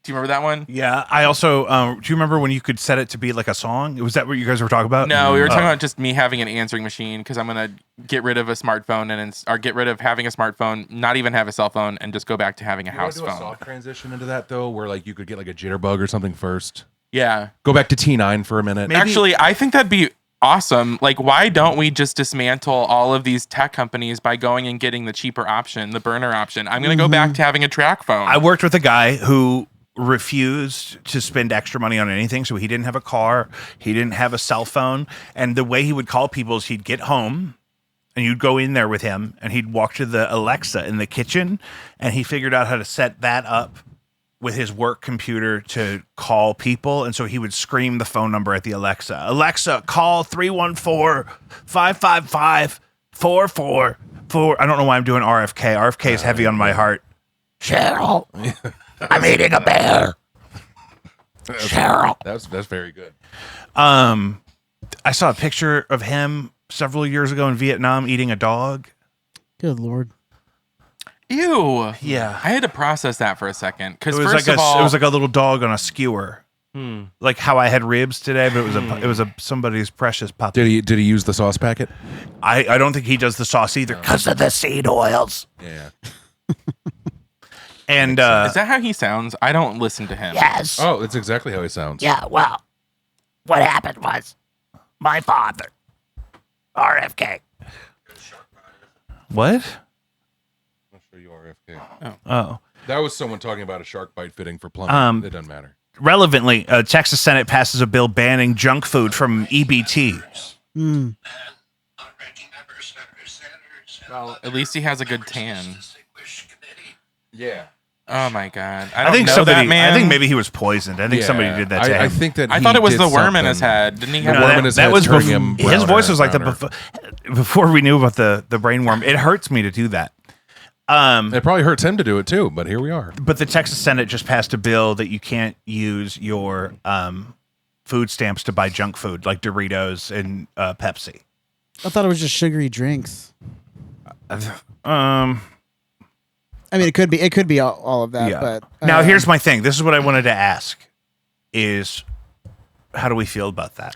Do you remember that one? Yeah, I also. Do you remember when you could set it to be like a song? Was that what you guys were talking about? No, we were talking Oh. about just me having an answering machine because I'm gonna get rid of a smartphone or get rid of having a smartphone, not even have a cell phone, and just go back to having a house do a phone. soft transition into that though, where like you could get like a jitterbug or something first. Yeah, Go back to T9 for a minute. Maybe- actually, I think that'd be awesome. Like, why don't we just dismantle all of these tech companies by going and getting the cheaper option, the burner option? I'm gonna go back to having a track phone. I worked with a guy who refused to spend extra money on anything. So he didn't have a car, he didn't have a cell phone, and the way he would call people is he'd get home and you'd go in there with him and he'd walk to the Alexa in the kitchen, and he figured out how to set that up with his work computer to call people. And so he would scream the phone number at the Alexa. Alexa, call 314-555-4444. I don't know why I'm doing RFK. RFK is heavy on my heart. Cheryl, I'm eating a bear. Cheryl. That's very good. I saw a picture of him several years ago in Vietnam eating a dog. Good Lord. Ew. Yeah. I had to process that for a second. Because It was first like of all, it was like a little dog on a skewer. Hmm. Like how I had ribs today, but it was somebody's precious puppy. Did he use the sauce packet? I don't think he does the sauce either because of the seed oils. Yeah. And is that how he sounds? I don't listen to him. Yes. Oh, that's exactly how he sounds. Yeah, well, what happened was my father, RFK. what? I'll show you RFK. Oh. That was someone talking about a shark bite fitting for plumbing. It doesn't matter. Relevantly, Texas Senate passes a bill banning junk food from EBT. Well, at least he has a good tan. Yeah. Oh my god! I think know somebody. that man. I think maybe he was poisoned. I think somebody did that to him. I think that I he thought it was did the worm in his something. head. Didn't he The have worm that? in his that head was turning before, him his browner voice and was like browner. before we knew about the brain worm. It hurts me to do that. It probably hurts him to do it too, but here we are. But the Texas Senate just passed a bill that you can't use your food stamps to buy junk food like Doritos and Pepsi. I thought it was just sugary drinks. I mean, it could be all of that. Yeah. But now here's my thing. This is what I wanted to ask: is how do we feel about that?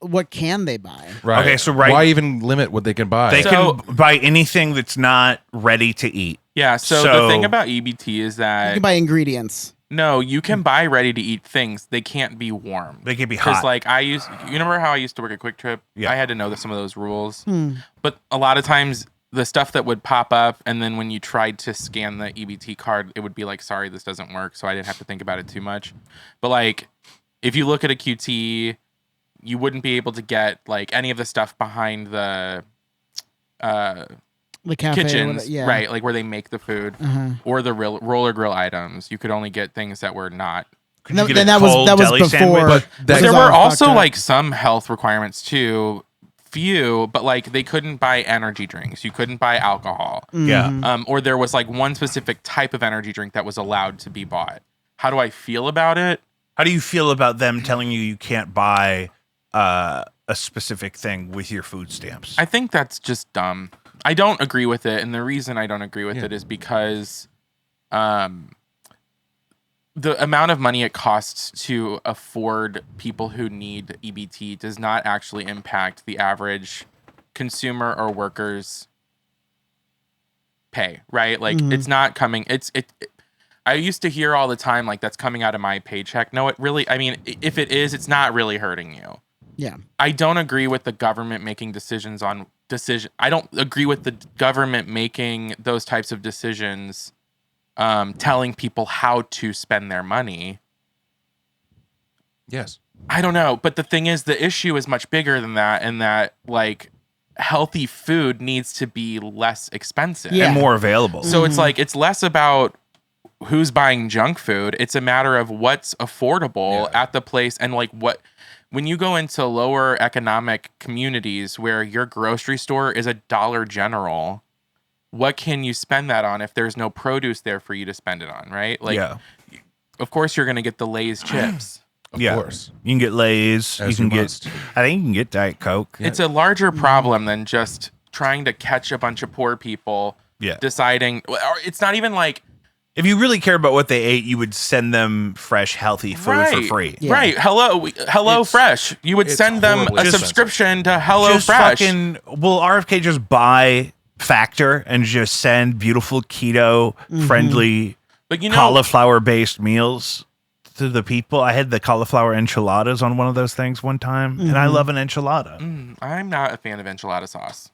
what can they buy? Right. Okay, so why even limit what they can buy? They So- can buy anything that's not ready to eat. Yeah. So the thing about EBT is You that can buy ingredients. no, you can buy ready to eat things. They can't be warm. They can be Because hot. like you remember how I used to work at Quick Trip? Yeah. I had to know some of those rules. But a lot of times the stuff that would pop up, and then when you tried to scan the EBT card, it would be like, sorry, this doesn't work. So I didn't have to think about it too much. But like, if you look at a QT, you wouldn't be able to get like any of the stuff behind the The cafe, kitchens, yeah. right? Like where they make the food, or the roller grill items. You could only get things that were not. Could you get Then a that was cold that was deli before. sandwich? But But was there all were fucked also up. like some health requirements too. Few, but like they couldn't buy energy drinks. You couldn't buy alcohol. Yeah. Or there was like one specific type of energy drink that was allowed to be bought. How do I feel about it? How do you feel about them telling you can't buy a specific thing with your food stamps? I think that's just dumb. I don't agree with it, and the reason I don't agree with it is because the amount of money it costs to afford people who need EBT does not actually impact the average consumer or worker's pay, right? Like it's not coming. I used to hear all the time like that's coming out of my paycheck. No, it really. I mean, if it is, it's not really hurting you. Yeah. I don't agree with the government making decisions on decision. I don't agree with the government making those types of decisions, telling people how to spend their money. Yes. I don't know, but the thing is, the issue is much bigger than that, and that like healthy food needs to be less expensive. Yeah. And more available. So it's like it's less about who's buying junk food. It's a matter of what's affordable at the place, and like what. When you go into lower economic communities where your grocery store is a Dollar General, what can you spend that on if there's no produce there for you to spend it on, right? Like, yeah. of course you're going to get the Lay's chips. Of Yeah. course. You can get Lay's. As you can you get. must. I think you can get Diet Coke. It's a larger problem than just trying to catch a bunch of poor people Yeah. deciding. Or it's not even like, If you really care about what they ate, you would send them fresh, healthy food for free. Yeah. Right. Hello Fresh. You would it's send them horribly a expensive. subscription to Hello Just Fresh. fucking. Will RFK just buy Factor and just send beautiful keto friendly But you know, cauliflower-based meals to the people? I had the cauliflower enchiladas on one of those things one time, and I love an enchilada. I'm not a fan of enchilada sauce.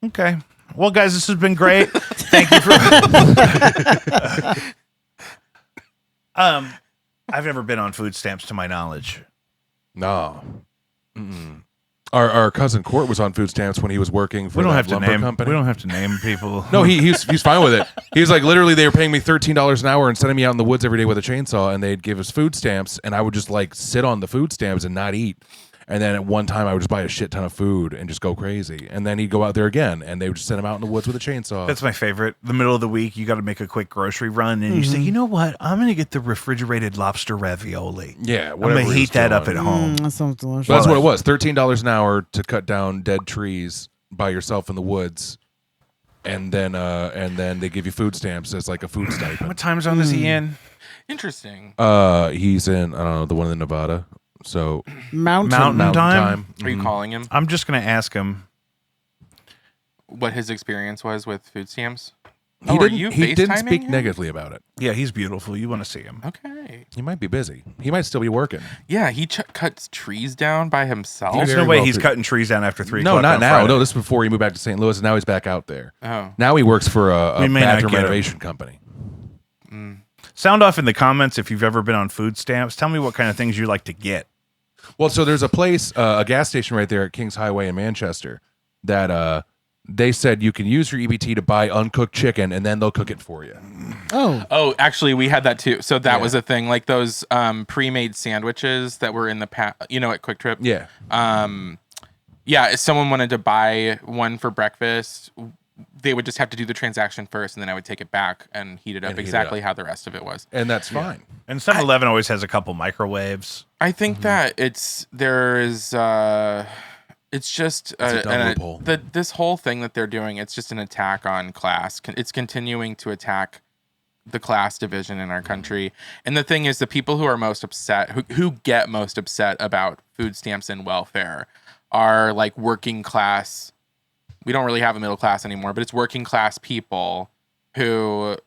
Okay. Well, guys, this has been great. Thank you for. I've never been on food stamps to my knowledge. No. Mm-mm. Our cousin Court was on food stamps when he was working for We don't that have to lumber name. company. We don't have to name people. No, he's fine with it. He's like, literally, they were paying me $13 an hour and sending me out in the woods every day with a chainsaw, and they'd give us food stamps, and I would just like sit on the food stamps and not eat. And then at one time, I would just buy a shit ton of food and just go crazy. And then he'd go out there again, and they would just send him out in the woods with a chainsaw. That's my favorite. The middle of the week, you got to make a quick grocery run, and you say, you know what? I'm going to get the refrigerated lobster ravioli. Yeah, I'm going to heat that up at home. That sounds delicious. So that's what it was. $13 an hour to cut down dead trees by yourself in the woods. And then they give you food stamps as like a food stipend. What time zone is he in? Interesting. He's in, I don't know, the one in Nevada. So Mountain time? Are you calling him? I'm just going to ask him. What his experience was with food stamps? He are didn't, you he didn't FaceTiming speak him? negatively about it. Yeah, he's beautiful. You want to see him. Okay. He might be busy. He might still be working. Yeah, he cuts trees down by himself. There's very no way well he's could. cutting trees down after 3 No, o'clock not on now. Friday. No, this is before he moved back to St. Louis, and now he's back out there. Oh. Now he works for a We may not bathroom get him. renovation company. Sound off in the comments if you've ever been on food stamps. Tell me what kind of things you like to get. Well, so there's a place, a gas station right there at Kings Highway in Manchester that they said you can use your EBT to buy uncooked chicken, and then they'll cook it for you. Oh, actually, we had that too. So that was a thing, like those pre-made sandwiches that were in the at Quick Trip. Yeah. Yeah. If someone wanted to buy one for breakfast, they would just have to do the transaction first, and then I would take it back and heat it up And heat it exactly up. how the rest of it was. And that's fine. And 7-Eleven always has a couple microwaves. I think that it's just It's a dumb loophole. this whole thing that they're doing. It's just an attack on class. It's continuing to attack the class division in our country. And the thing is, the people who are most upset, who get most upset about food stamps and welfare, are like working class. We don't really have a middle class anymore, but it's working class people who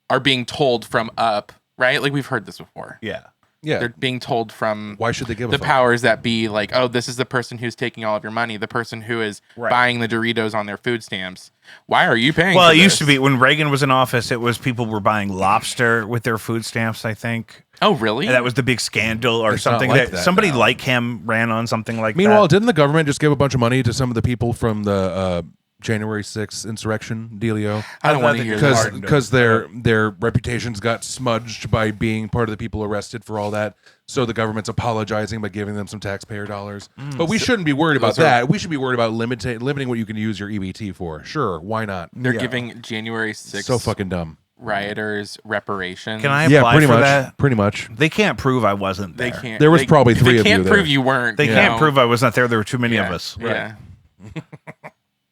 are being told from up, right? Like we've heard this before. Yeah. Yeah. They're being told from Why should they give a the fuck? powers that be, like, oh, this is the person who's taking all of your money, the person who is buying the Doritos on their food stamps. Why are you paying? Well, for it used to this? be when Reagan was in office, it was people were buying lobster with their food stamps, I think. Oh, really? And that was the big scandal or It's not something like that that somebody now. like him ran on something like Meanwhile, that. didn't the government just give a bunch of money to some of the people from the January 6th insurrection dealio? I don't want to hear Because- that. Because their reputations got smudged by being part of the people arrested for all that. So the government's apologizing by giving them some taxpayer dollars. But we shouldn't be worried about those are- that. We should be worried about limiting what you can use your EBT for. Sure, why not? They're giving January 6th So fucking dumb. rioters reparations. Can I Yeah, apply pretty for much. that? Pretty much. They can't prove I wasn't They there. can't. There was they- probably three They of you can't there. prove you weren't. They you can't know? prove I was not there. There were too many of Yeah, us. Yeah.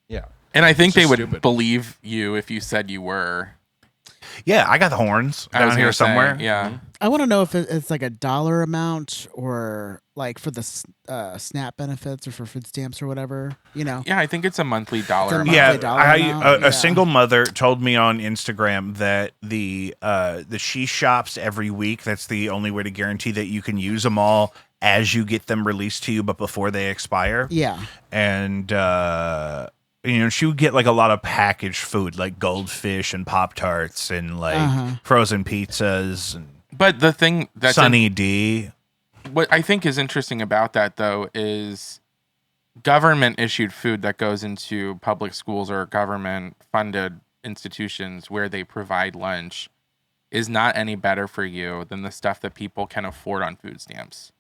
Yeah. And I think It's they just would stupid. believe you if you said you were. Yeah, I got the horns I was down here gonna say, somewhere. yeah. I want to know if it's like a dollar amount or like for the SNAP benefits or for food stamps or whatever. You know. Yeah, I think it's a monthly dollar It's a amount. Yeah, monthly dollar amount? a Yeah. single mother told me on Instagram that the she shops every week. That's the only way to guarantee that you can use them all as you get them released to you, but before they expire. Yeah. And she would get like a lot of packaged food, like goldfish and Pop Tarts and like frozen pizzas and But the thing that's Sunny D. what I think is interesting about that, though, is government issued food that goes into public schools or government funded institutions where they provide lunch is not any better for you than the stuff that people can afford on food stamps.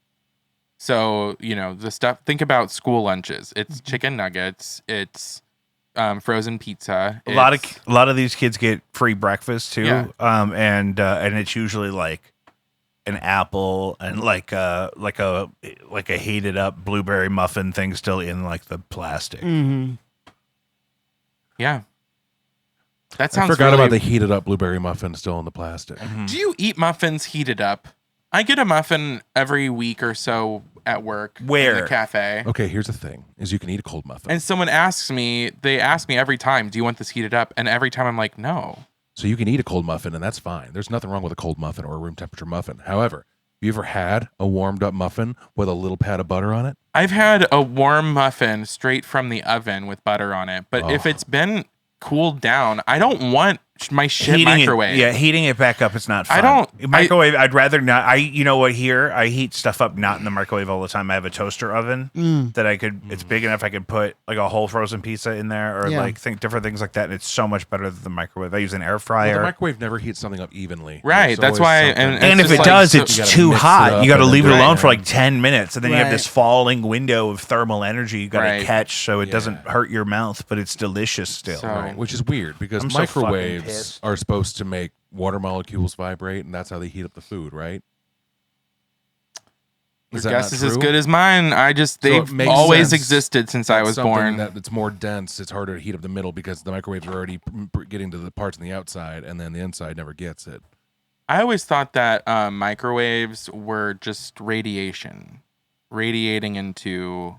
So, the stuff, think about school lunches. It's chicken nuggets. It's frozen pizza. A lot of these kids get free breakfast too. Yeah. And it's usually like an apple and like a heated up blueberry muffin thing still in like the plastic. Mm-hmm. Yeah. That I sounds forgot really- about the heated up blueberry muffin still in the plastic. Do you eat muffins heated up? I get a muffin every week or so at work. Where? In the cafe. Okay, here's the thing: is you can eat a cold muffin. And someone they ask me every time, do you want this heated up? And every time I'm like, no. So you can eat a cold muffin, and that's fine. There's nothing wrong with a cold muffin or a room temperature muffin. However, have you ever had a warmed up muffin with a little pat of butter on it? I've had a warm muffin straight from the oven with butter on it. But if it's been cooled down, I don't want my shit heating microwave. heating it back up is not fun. I don't- microwave. I'd rather not. You know what? Here, I heat stuff up not in the microwave all the time. I have a toaster oven that I could. It's big enough. I could put like a whole frozen pizza in there, or Yeah. like different things like that. And it's so much better than the microwave. I use an air Well, fryer. the microwave never heats something up evenly. Right, There's that's always why- something- and and if just it like- does, so it's you gotta too mix it hot. up You got to and then leave it do it. alone for like 10 minutes, and then you have Right. this falling window of thermal energy you got to Right. catch, so it Yeah. doesn't hurt your mouth, but it's delicious still. So- Right, which is weird because I'm so fucking microwaves pissed. are supposed to make water molecules vibrate, and that's how they heat up the food, right? Your Is that guess not is as true? good as mine. So they've it makes always sense existed since I That's was something born. That it's more dense. It's harder to heat up the middle because the microwaves are already getting to the parts on the outside, and then the inside never gets it. I always thought that microwaves were just radiation, radiating into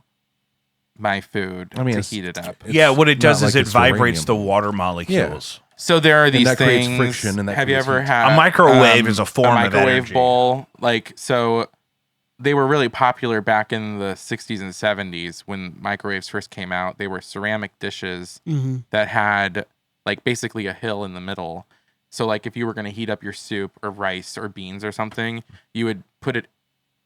my food I mean, to it's- heat it up. it's Yeah, what it does not is like it it's vibrates the uranium. water molecules. So there are these that creates things. friction, and that have you creates ever heat. had A microwave is a form of microwave energy. bowl? Like so, they were really popular back in the 60s and 70s when microwaves first came out. They were ceramic dishes that had like basically a hill in the middle. So like if you were going to heat up your soup or rice or beans or something, you would put it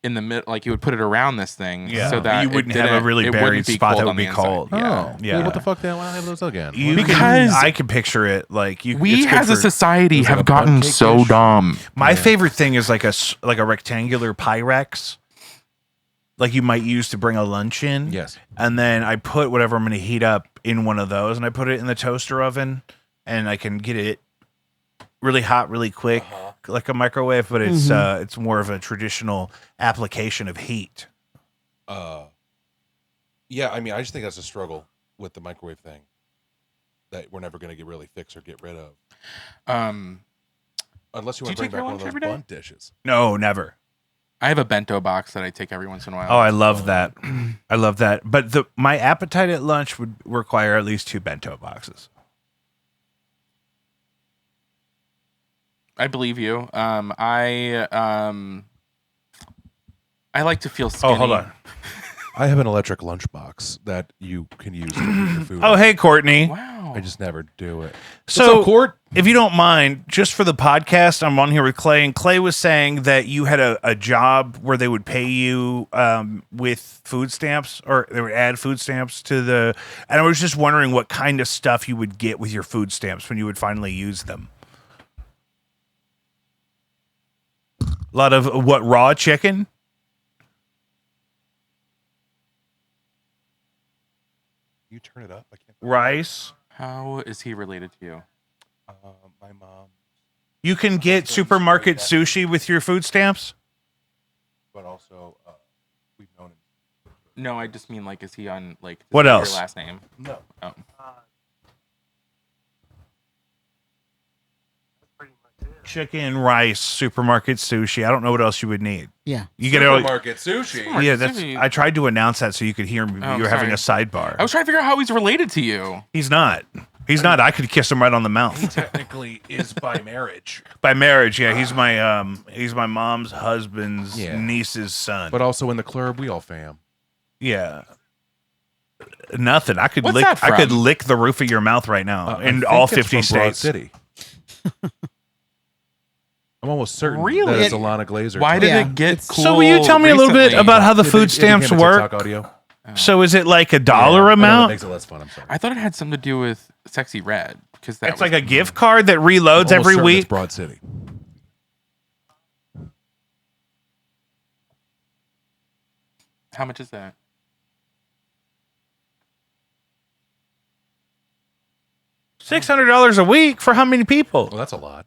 in the middle, like you would put it around this thing, Yeah. so that You it wouldn't have a didn't- really it buried wouldn't be spot that cold would on the be inside. cold. Yeah. Oh, Yeah. well, what the fuck? Then why don't I have those again? Because- I can picture it like We it's good as a for- society Is it have a gotten butt cake so dish? dumb. My favorite thing is like a rectangular Pyrex, like you might use to bring a lunch in. Yes. And then I put whatever I'm going to heat up in one of those, and I put it in the toaster oven, and I can get it really hot, really quick, like a microwave. But it's more of a traditional application of heat. Yeah, I mean, I just think that's a struggle with the microwave thing that we're never going to get really fix or get rid of, unless you Do want you to bring take your back one of lunch those every day? bunt dishes. No, never. I have a bento box that I take every once in a while. Oh, I love that. I love that. But my appetite at lunch would require at least 2 bento boxes. I believe you. I like to feel skinny. Oh, hold on. I have an electric lunchbox that you can use to heat your food. Oh, hey, Courtney. Wow. I just never do it. So, What's up, Court? if you don't mind, just for the podcast, I'm on here with Clay, and Clay was saying that you had a job where they would pay you with food stamps, or they would add food stamps to the. And I was just wondering what kind of stuff you would get with your food stamps when you would finally use them. A lot of what, raw chicken? You turn it up. I can't. Rice. How is he related to you? My mom, You can get supermarket sushi with your food stamps? but also we've known him. No, I just mean like, is he on like? does What he have else? Your last name? No. Oh. Chicken, rice, supermarket sushi. I don't know what else you would need. Yeah. You get it. Supermarket sushi. Yeah, that's. Sushi. I tried to announce that so you could hear me. Oh, You're having a sorry. sidebar. I was trying to figure out how he's related to you. He's not. He's not. I could kiss him right on the mouth. Technically, is by marriage, By marriage, yeah. He's my mom's husband's Yeah. niece's son. but also in the club, we all fam. yeah. Nothing. I could What's lick. that I could from? lick the roof of your mouth right now I in think all it's 50 from Broad states. City. I'm almost certain Really? that it's Alana Glazer. Why did Yeah, it get it's- cool? So will you tell me a little bit recently? about how the It food became stamps a work? TikTok audio. So is it like a dollar Yeah, I know that amount? makes it less fun. I'm sorry. I thought it had something to do with Sexy Red because that It's was like a gift card that reloads I'm almost every certain week. It's Broad City. How much is that? $600 a week for how many people? Well, that's a lot.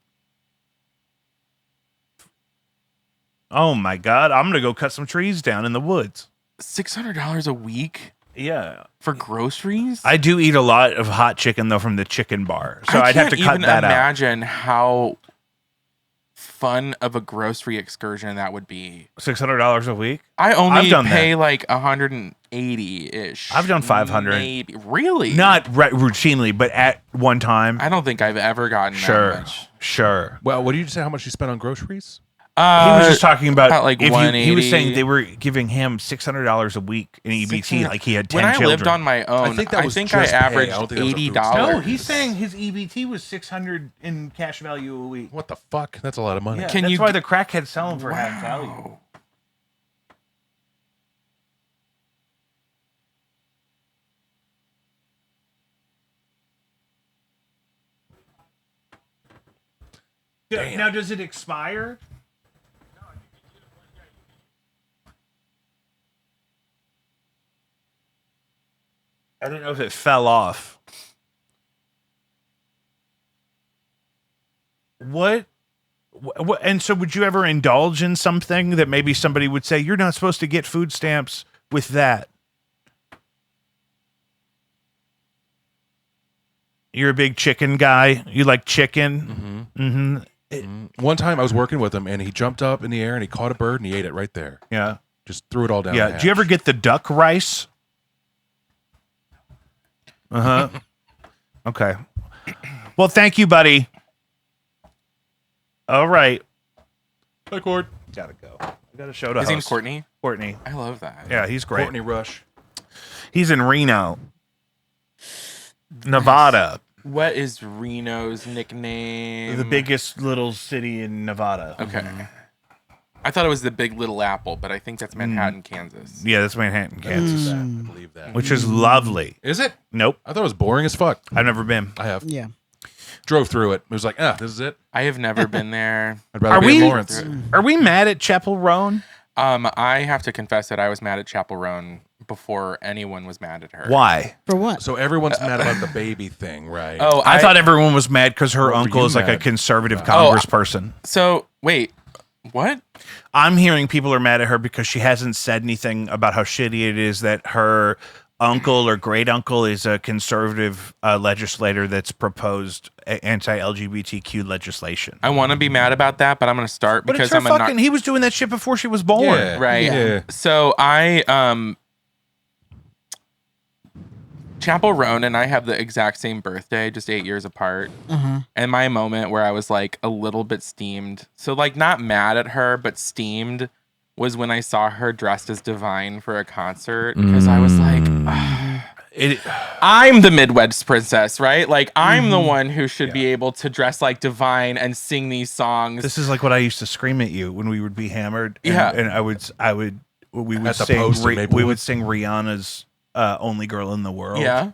Oh my God. I'm going to go cut some trees down in the woods. $600 a week Yeah. for groceries? I do eat a lot of hot chicken, though, from the chicken bar. So I I'd have can't to cut even that out. imagine how fun of a grocery excursion that would be. $600 a week? I only I've done pay like 180-ish. I've done 500. Maybe. Really? Not routinely, but at one time. I don't think I've ever gotten that Sure. much. Sure. Well, what did you say? How much you spent on groceries? He was just talking about like if he was 180. saying they were giving him $600 a week in EBT, like he had 10 when I children. lived on my own, I think that was I just pay. I averaged don't think that was a food $80. stamp. No, he's saying his EBT was $600 in cash value a week. What the fuck? That's a lot of money. Yeah, Can that's you why g- the crackheads sell them for half value. Wow. Damn. Now, does it expire? I don't know if it fell off. What? And so, would you ever indulge in something that maybe somebody would say you're not supposed to get food stamps with that? You're a big chicken guy. You like chicken. One time I was working with him and he jumped up in the air and he caught a bird and he ate it right there. Yeah. Just threw it all down. Yeah. the Do you ever hatch. get the duck rice? Okay. Well, thank you, buddy. All right. Hi, Cord. Gotta go. I got a show to His name's host. Courtney. Courtney. I love that. Yeah, he's great. Courtney Rush. He's in Reno, Nevada, What is Reno's nickname? the biggest little city in Nevada. Okay. I thought it was the Big Little Apple, but I think that's Manhattan, Kansas. Yeah, that's Manhattan, Kansas, I believe that. which is lovely. Is it? Nope, I thought it was boring as fuck. I've never been. I have. Yeah. Drove through it. It was like, this is it. I have never been there. I'd rather Are be we- in Lawrence. Are we mad at Chapel Roan? I have to confess that I was mad at Chapel Roan before anyone was mad at her. Why? For what? So everyone's mad about the baby thing, right? Oh, I thought everyone was mad because her What were uncle you is like a mad conservative about? congressperson. so. Wait, what? I'm hearing people are mad at her because she hasn't said anything about how shitty it is that her uncle or great uncle is a conservative legislator that's proposed anti-LGBTQ legislation. I want to be mad about that, but I'm going to start But because it's her I'm a fucking. He was doing that shit before she was born. Yeah. right. Yeah. So Chapel Roan and I have the exact same birthday, just 8 years apart. And my moment where I was like a little bit steamed, so like not mad at her, but steamed, was when I saw her dressed as Divine for a concert. Because I was like, I'm the Midwest princess, right? Like I'm the one who should be able to dress like Divine and sing these songs. This is like what I used to scream at you when we would be hammered. And, Yeah. and we would At the sing. Post in we Maplewood? would sing Rihanna's "Only Girl in the World." Yeah.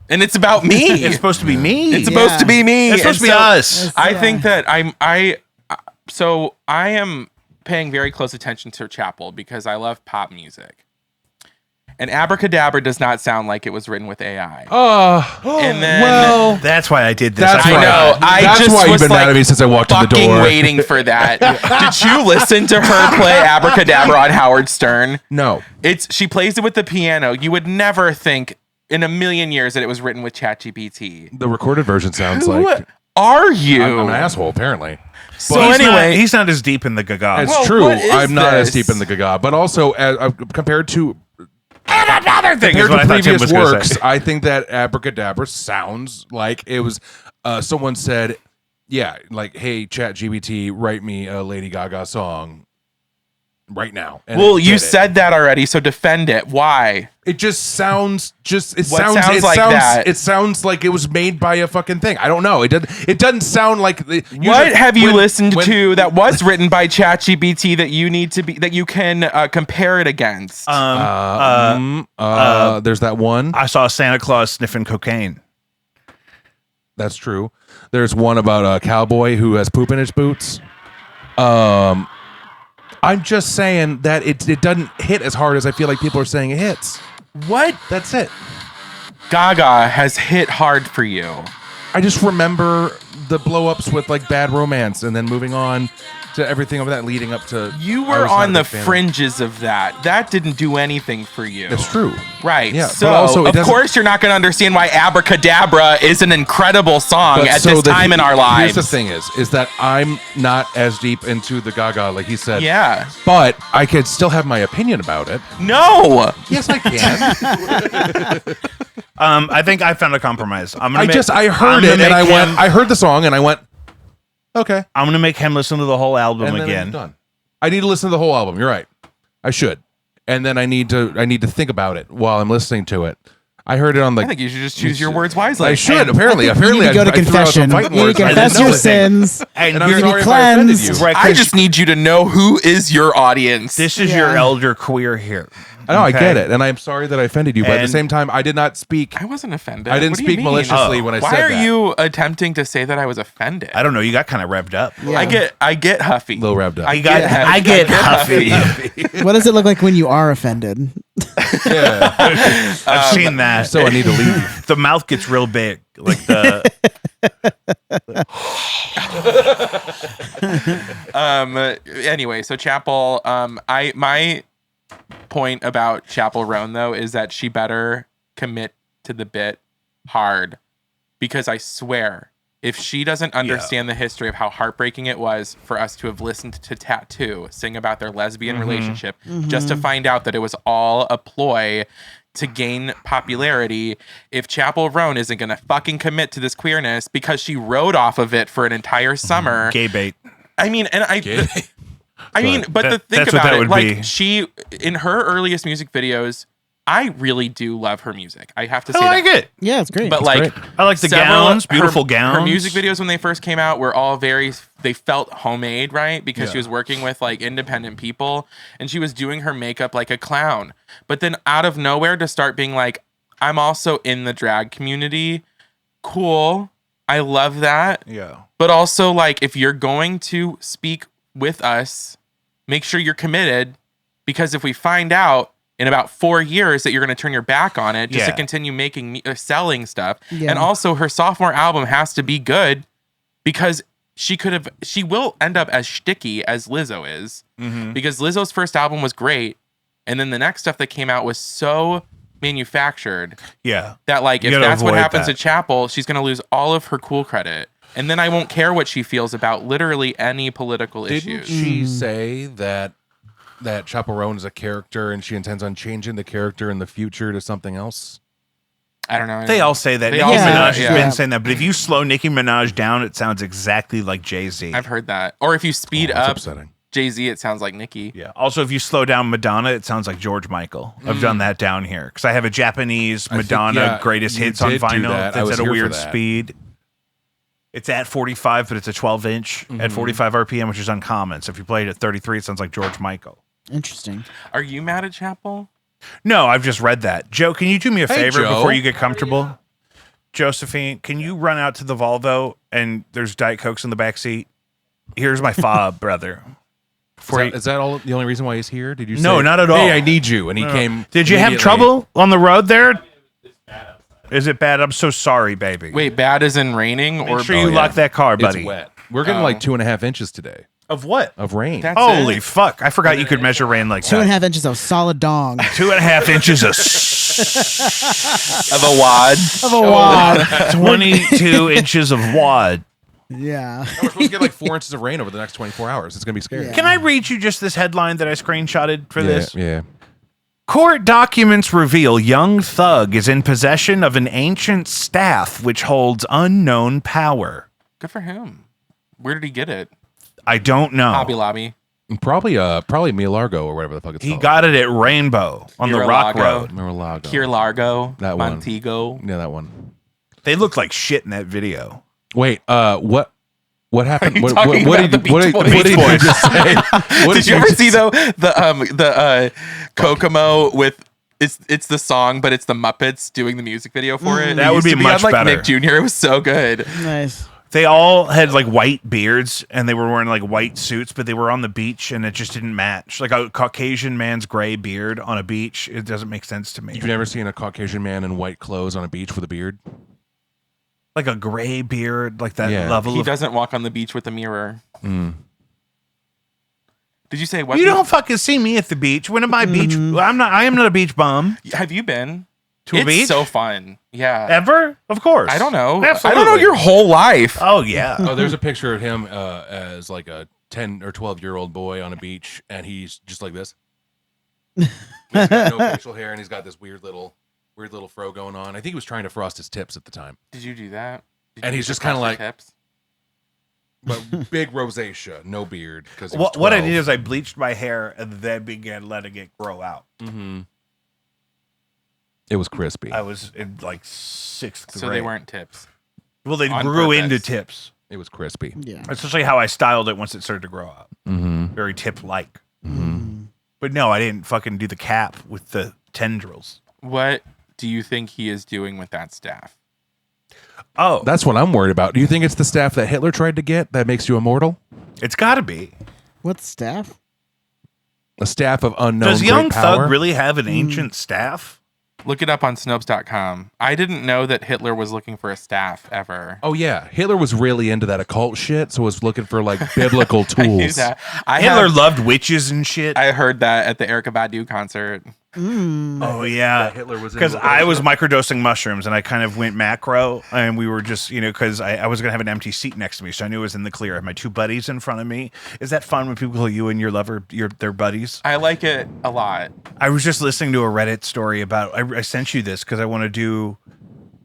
And it's about me. It's supposed to be me. It's supposed to be me. It's supposed to be And so us. I think that I am paying very close attention to Chapel because I love pop music. And Abracadabra does not sound like it was written with AI. And then well, That's why I did this. That's I I why- know. I That's just why you've was been like mad at me since I walked in the fucking door. waiting for that. Did you listen to her play Abracadabra on Howard Stern? no. She plays it with the piano. You would never think in a million years that it was written with ChatGPT. The recorded version sounds Who like are you? I'm an asshole, apparently. So he's anyway, he's not as deep in the gaga. It's Well, true. what is I'm not as this? deep in the gaga, but also compared to And another thing is compared what to I thought Tim previous was gonna works, say. I think that Abracadabra sounds like it was someone said, yeah, like, hey, ChatGPT, write me a Lady Gaga song right now. And well, it you did it. said that already, so defend it. Why? It just sounds What sounds like that? It sounds like it was made by a fucking thing. I don't know. It doesn't sound like What have you listened to that was written by ChatGPT that you need to be that you can compare it against? there's that one. I saw Santa Claus sniffing cocaine. That's true. There's one about a cowboy who has poop in his boots. I'm just saying that it doesn't hit as hard as I feel like people are saying it hits. What That's it. Gaga has hit hard for you? I just remember the blow ups with like Bad Romance and then moving on to everything of that leading up to. You I were was not on a the big fan of- fringes of that. That didn't do anything for you. That's true. Right. Yeah, So, but also it of doesn't- course, you're not going to understand why Abracadabra is an incredible song But at so this time in our lives. Here's the thing is that I'm not as deep into the Gaga, like he said. Yeah. But I could still have my opinion about it. No. Yes, I can. I think I found a compromise. I I heard it and I heard the song and I went, Okay. I'm gonna make him listen to the whole album And then again. I'm done. I need to listen to the whole album. You're right. I should. And then I need to think about it while I'm listening to it. I heard it on I think you should just choose your words I wisely. should. Apparently, You need to go to I threw out some confession. fighting You need words to I didn't confess know your it. sins. And And I'm you're sorry gonna if I offended cleanse. you. Right, I just need you to know who is your audience. this is Yeah. your elder queer here. I know, I Okay? get it, and I'm sorry that I offended you, but at the And- same time, I did not speak. I wasn't offended. I didn't What do you speak mean? maliciously when I Why said are that. you attempting to say that I was offended? I don't know. You got kind of revved up. Yeah. I get huffy. A little revved up. I get huffy. I get huffy. What does it look like when you are offended? Yeah. I've seen that. So I need to leave. The mouth gets real big, like the. Anyway, so Chapel, my point about Chapel Roan though is that she better commit to the bit hard, because I swear if she doesn't understand the history of how heartbreaking it was for us to have listened to Tattoo sing about their lesbian relationship just to find out that it was all a ploy to gain popularity, if Chapel Roan isn't gonna fucking commit to this queerness because she rode off of it for an entire summer. Gay bait. I mean, and I mean, but That- the thing that's what about that it, would like be. she, in her earliest music videos, I really do love her music. I have to say I like that. it. Yeah, it's great. But like, I like the several- gowns, beautiful gowns. Her music videos when they first came out were all they felt homemade, right? Because she was working with like independent people and she was doing her makeup like a clown. But then out of nowhere to start being like, I'm also in the drag community. Cool. I love that. Yeah. But also, like, if you're going to speak with us, make sure you're committed, because if we find out in about 4 years that you're going to turn your back on it just to Yeah. continue making selling stuff, Yeah. and also her sophomore album has to be good, because she will end up as shticky as Lizzo is, because Lizzo's first album was great, and then the next stuff that came out was so manufactured Yeah. that, like, You if gotta that's what avoid happens that. to Chapel, she's going to lose all of her cool credit. And then I won't care what she feels about literally any political Didn't issues. she say that Chapel Roan is a character and she intends on changing the character in the future to something else? I don't know. They all say that. They Nicki all say Minaj that, has yeah. been saying that. But if you slow Nicki Minaj down, it sounds exactly like Jay-Z. I've heard that. Or if you speed That's up upsetting. Jay-Z, it sounds like Nicki. Yeah. Also, if you slow down Madonna, it sounds like George Michael. I've done that down here because I have a Japanese I think, Madonna yeah, greatest you hits on did do vinyl that. I that's was at a here for weird that. speed. It's at 45, but it's a 12-inch at 45 RPM, which is uncommon. So if you play it at 33, it sounds like George Michael. Interesting. Are you mad at Chapel? No, I've just read that. Joe, can you do me a Hey, favor Joe. before you get comfortable? Josephine, can you run out to the Volvo and there's Diet Cokes in the back seat? Here's my fob, brother. Is that all? The only reason why he's here? Did you? No, say, not at all. Hey, I need you, and he came. Did you have immediately. trouble on the road there? Is it bad? I'm so sorry, baby. Wait, bad as in raining? Make or sure you yeah. lock that car, buddy. It's wet. We're getting like 2.5 inches today Of what? of rain. That's Holy it? fuck. I forgot you could measure rain like 2.5 inches of solid dong 2.5 inches of Of a wad. of a wad. 22 inches of wad. Yeah. We're supposed to get like 4 inches of rain over the next 24 hours. It's gonna be scary. Yeah. Can I read you just this headline that I screenshotted for this? Yeah. Court documents reveal young thug is in possession of an ancient staff which holds unknown power. Good for him. Where did he get it? I don't know. Hobby Lobby. Probably Mia Largo or whatever the fuck it's He called. got it at Rainbow on the Rock Mar-a-Lago. Road. Mar-a-Lago. Kier Largo. That one. Montego. Yeah, that one. They look like shit in that video. Wait, what happened? you What talking what about did the what Beach did Boys? what did you just say? What Did you ever just see say? though the Kokomo with it's the song, but it's the Muppets doing the music video for it? That It would used be to much on, like, better. Nick Jr. It was so good. Nice. They all had like white beards and they were wearing like white suits, but they were on the beach and it just didn't match. Like a Caucasian man's gray beard on a beach, it doesn't make sense to me. You've never seen a Caucasian man in white clothes on a beach with a beard? Like a gray beard, like that Yeah. level He of. doesn't walk on the beach with a mirror. Mm. Did you say what? You don't fucking see me at the beach. When am I beach? I am not a beach bum. Have you been To a it's beach? so fun. Yeah. Ever? Of course. I don't know. Absolutely. I don't know your whole life. Oh yeah. Oh, there's a picture of him as like a 10 or 12-year-old boy on a beach, and he's just like this. He's got no facial hair, and he's got this weird little fro going on. I think he was trying to frost his tips at the time. Did you do that? Did And you he's use just the kinda plastic like- tips? But big rosacea, no beard. Because What I did is I bleached my hair and then began letting it grow out. Mm-hmm. It was crispy. I was in like 6th grade. So they weren't tips. Well, they on grew purpose. into tips. It was crispy. Yeah. Especially how I styled it once it started to grow out. Mm-hmm. Very tip-like. Mm-hmm. But no, I didn't fucking do the cap with the tendrils. What do you think he is doing with that staff? Oh, That's what I'm worried about. Do you think it's the staff that Hitler tried to get that makes you immortal? it's got to be. What staff? A staff of unknown Does great Young power? Thug really have an ancient staff? Look it up on Snopes.com. I didn't know that Hitler was looking for a staff ever. Oh yeah, Hitler was really into that occult shit, so was looking for like biblical I knew tools. that. Hitler loved witches and shit. I heard that at the Erykah Badu concert. Oh yeah, Hitler was because into I those. was microdosing mushrooms and I kind of went macro, and we were just because I was gonna have an empty seat next to me, so I knew it was in the clear. I had my 2 buddies in front of me. Is that fun when people call you and your lover their buddies? I like it a lot. I was just listening to a Reddit story about. I sent you this because I want to do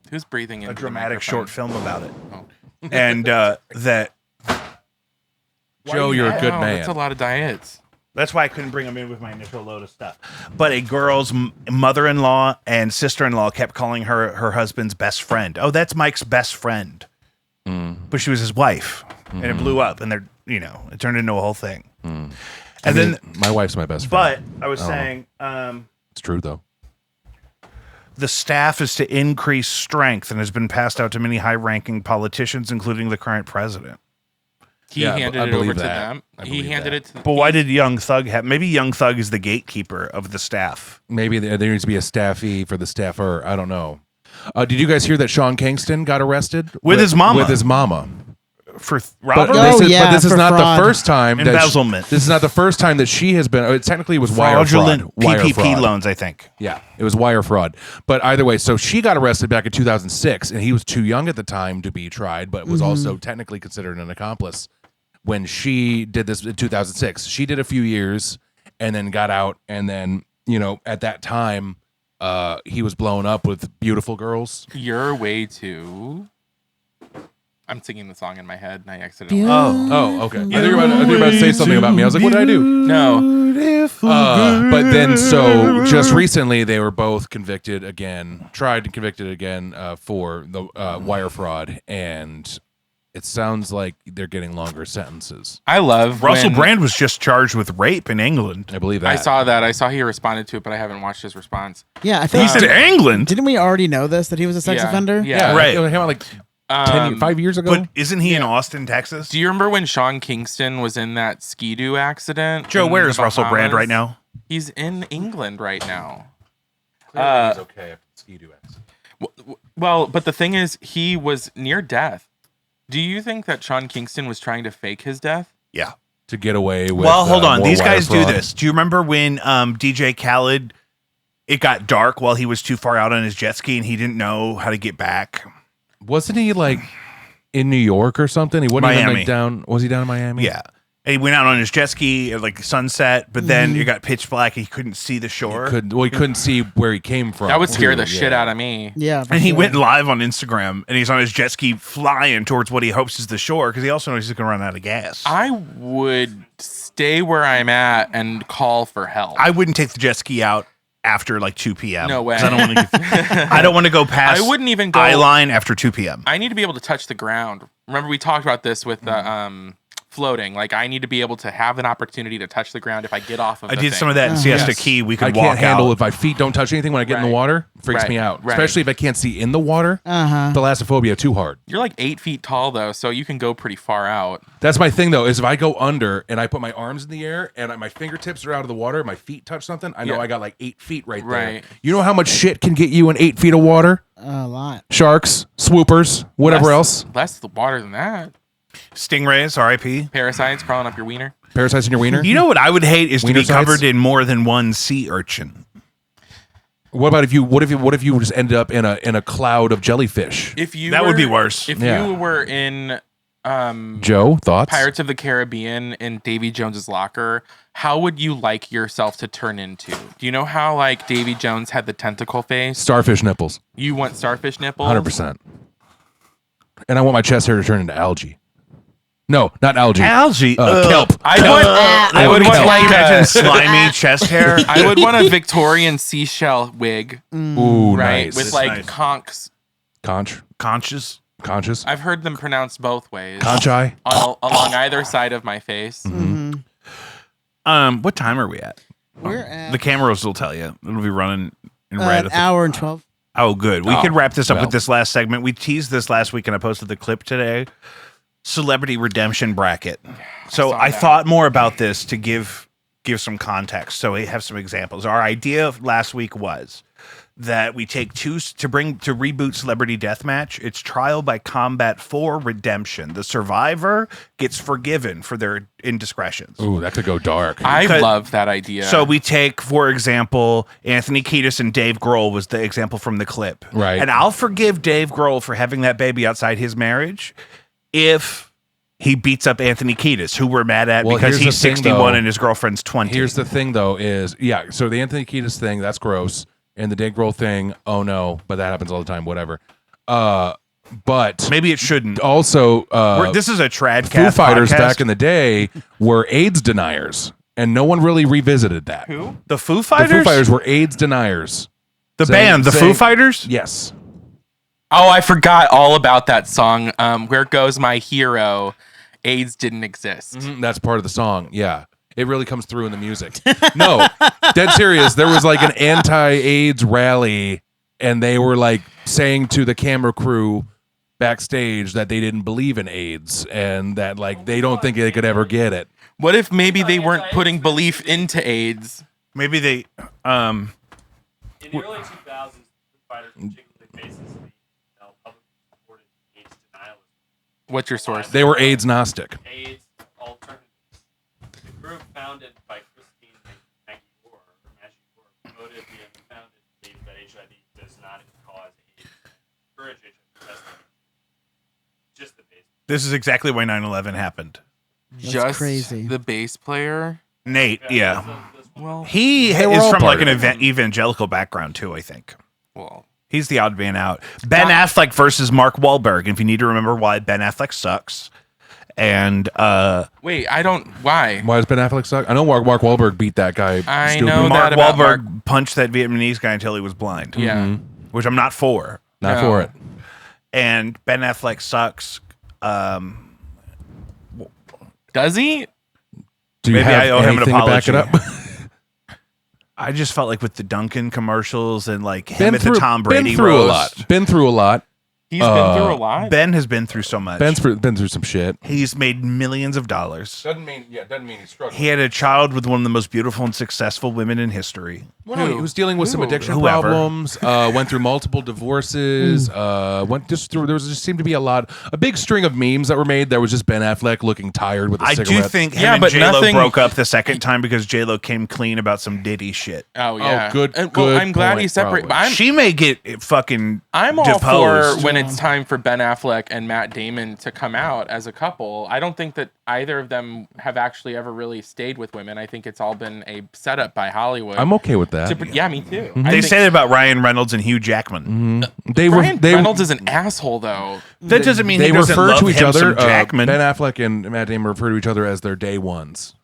Who's breathing into a the dramatic microphone? short film about it, Oh. and that. Joe, you're a good Wow, man. That's a lot of diets. That's why I couldn't bring them in with my initial load of stuff. But a girl's mother-in-law and sister-in-law kept calling her husband's best friend. Oh, that's Mike's best friend. But she was his wife, and it blew up, and it turned into a whole thing. And then, my wife's my best friend. but I was saying, It's true though. the staff is to increase strength and has been passed out to many high-ranking politicians, including the current president. He Yeah, handed I it over believe to that. them. I He believe handed that. it to But why did Young Thug have? Maybe Young Thug is the gatekeeper of the staff. Maybe there needs to be a staffee for the staffer. I don't know. Did you guys hear that Sean Kingston got arrested With his mama. With his mama. For But, robbery? Oh, but yeah, this is for not fraud. the first time. that Embezzlement. this is not the first time that she has been. Technically, it was wire Fraudulent fraud. Wire PPP fraud. loans, I think. Yeah, it was wire fraud. But either way, so she got arrested back in 2006, and he was too young at the time to be tried, but was also technically considered an accomplice when she did this in 2006. She did a few years and then got out, and then at that time, he was blown up with beautiful girls. Your way to. I'm singing the song in my head, and I accidentally. Oh, okay. I think you're about to say something about me. I was like, what did I do? No. But then, so just recently, they were both convicted again, tried and convicted again for the wire fraud, and it sounds like they're getting longer sentences. I love Russell when- Brand was just charged with rape in England. I believe that. I saw that. I saw he responded to it, but I haven't watched his response. Yeah, I think. He said England, Didn't we already know this that he was a sex Yeah, offender? Yeah. Right. It came out like 5 years ago. but isn't he in Austin, Texas? Do you remember when Sean Kingston was in that ski-doo accident? Joe, in where the is Russell Brand Bahamas? right now? He's in England right now. He's okay after the ski-doo accident. Well, but the thing is, he was near death. Do you think that Sean Kingston was trying to fake his death? Yeah. To get away with. Well, hold on. more These wire guys fraud. do this. Do you remember when DJ Khaled? It got dark while he was too far out on his jet ski, and he didn't know how to get back. Wasn't he like in New York or something? He wasn't even Miami. like down. Was he down in Miami? Yeah. And he went out on his jet ski at like sunset, but then it got pitch black and he couldn't see the shore. He couldn't see where he came from. That would scare the too, shit yeah. out of me. Yeah. for And he sure. went live on Instagram, and he's on his jet ski flying towards what he hopes is the shore because he also knows he's going to run out of gas. I would stay where I'm at and call for help. I wouldn't take the jet ski out after like 2 p.m. No way. 'cause I don't want to go past I wouldn't even go. eye line after 2 p.m. I need to be able to touch the ground. Remember, we talked about this with floating. Like, I need to be able to have an opportunity to touch the ground if I get off of I the did thing. some of that in Siesta Yes. Key. We I could can't walk handle out. if my feet don't touch anything when I get in the Right. water. Freaks Right. me out, Right. especially if I can't see in the water. Uh-huh. Thalassophobia too hard. You're like 8 feet tall, though, so you can go pretty far out. That's my thing though. Is if I go under and I put my arms in the air and my fingertips are out of the water, my feet touch something. I know Yeah. I got like 8 feet right there. Right. You know how much shit can get you in 8 feet of water? A lot. Sharks, swoopers, whatever else. Less the water than that. Stingrays, R.I.P. Parasites crawling up your wiener. Parasites in your wiener. You know what I would hate is to Wiener be covered sites? in more than one sea urchin. What about if you? What if you just ended up in a cloud of jellyfish? If you That would were- be worse. If Yeah. you were in Joe, thoughts? Pirates of the Caribbean in Davy Jones's locker, how would you like yourself to turn into? Do you know how like Davy Jones had the tentacle face? Starfish nipples, You want starfish nipples? 100%. And I want my chest hair to turn into algae. No, not algae. Algae. Kelp. I would want like imagine a slimy chest hair. I would want a Victorian seashell wig, Ooh, right? nice. With That's like nice. conchs. Conscious. Conscious. I've heard them pronounced both ways. Conchi. Along either side of my face. What time are we at? We're at The cameras will tell you. It'll be running in red. an at the- hour and 12. Oh, good. We Oh, could wrap this up well. with this last segment. We teased this last week and I posted the clip today. Celebrity redemption bracket. So saw I that. thought more about this to give some context. So we have some examples. Our idea of last week was that we take to reboot Celebrity Deathmatch. It's trial by combat for redemption. The survivor gets forgiven for their indiscretions. Ooh, that could go dark. I Because- love that idea. So we take, for example, Anthony Kiedis and Dave Grohl was the example from the clip. Right. And I'll forgive Dave Grohl for having that baby outside his marriage if he beats up Anthony Kiedis, who we're mad at Well, because here's he's the thing, 61 though. and his girlfriend's 20. Here's the thing, though, is so the Anthony Kiedis thing, that's gross, and the Dave Grohl thing, oh no, but that happens all the time. Whatever. But Maybe it shouldn't. also, This is a trad Foo Fighters back in the day were AIDS deniers, and no one really revisited that. who? the Foo The Fighters? Foo Fighters were AIDS deniers. The saying- band, the Foo saying- Fighters? Yes. Oh, I forgot all about that song. Where goes my hero? AIDS didn't exist. That's part of the song. Yeah. It really comes through in the music. No, dead serious. There was like an anti-AIDS rally, and they were like saying to the camera crew backstage that they didn't believe in AIDS and that like they don't think they could ever get it. What if maybe they weren't putting belief into AIDS? Maybe they. In the early 2000s, Foo Fighters particularly faces the public supported AIDS denialism. What's your source? They were AIDS Gnostic. AIDS alternatives. The group founded by Christine Maggie-Orr promoted the unfounded belief that HIV does not cause AIDS. Encourage HIV testing. Just the base. This is exactly why 9/11 happened. Just crazy. the bass player. Nate, yeah. Well, He They were is all from part like an of it. evangelical background too, I think. well, He's the odd man out. Ben Affleck versus Mark Wahlberg. If you need to remember why Ben Affleck sucks. And wait. I don't. Why? Why does Ben Affleck suck? I know Mark Wahlberg beat that guy. I stupid. know Mark that about Wahlberg punched that Vietnamese guy until he was blind. Yeah. Which I'm not for. Not No. for it. And Ben Affleck sucks. Does he? Do you Maybe have I owe him an anything to back it up? I just felt like with the Duncan commercials and like him Been at through, the Tom Brady been through a roast. lot. Been through a lot. He's been through a lot. Ben has been through so much. Been through some shit. He's made millions of dollars. Doesn't mean he's struggling. He had a child with one of the most beautiful and successful women in history. Well, no, he was dealing with some addiction Whoever. problems. Went through multiple divorces. Went just through. There was just seemed to be a big string of memes that were made. That was just Ben Affleck looking tired with a I cigarette. do think him Yeah, and but J-Lo nothing- broke up the second time because J-Lo came clean about some Diddy shit. Oh yeah. good- And, good I'm glad point, he's separate. probably. But She may get fucking I'm all deposed. for when it's time for Ben Affleck and Matt Damon to come out as a couple. I don't think that either of them have actually ever really stayed with women. I think it's all been a setup by Hollywood. I'm okay with that. Yeah, me too. They say that about Ryan Reynolds and Hugh Jackman. They were. Ryan They Reynolds is an asshole, though. That doesn't mean they he doesn't refer love to each him other. some Jackman. Ben Affleck and Matt Damon refer to each other as their day ones,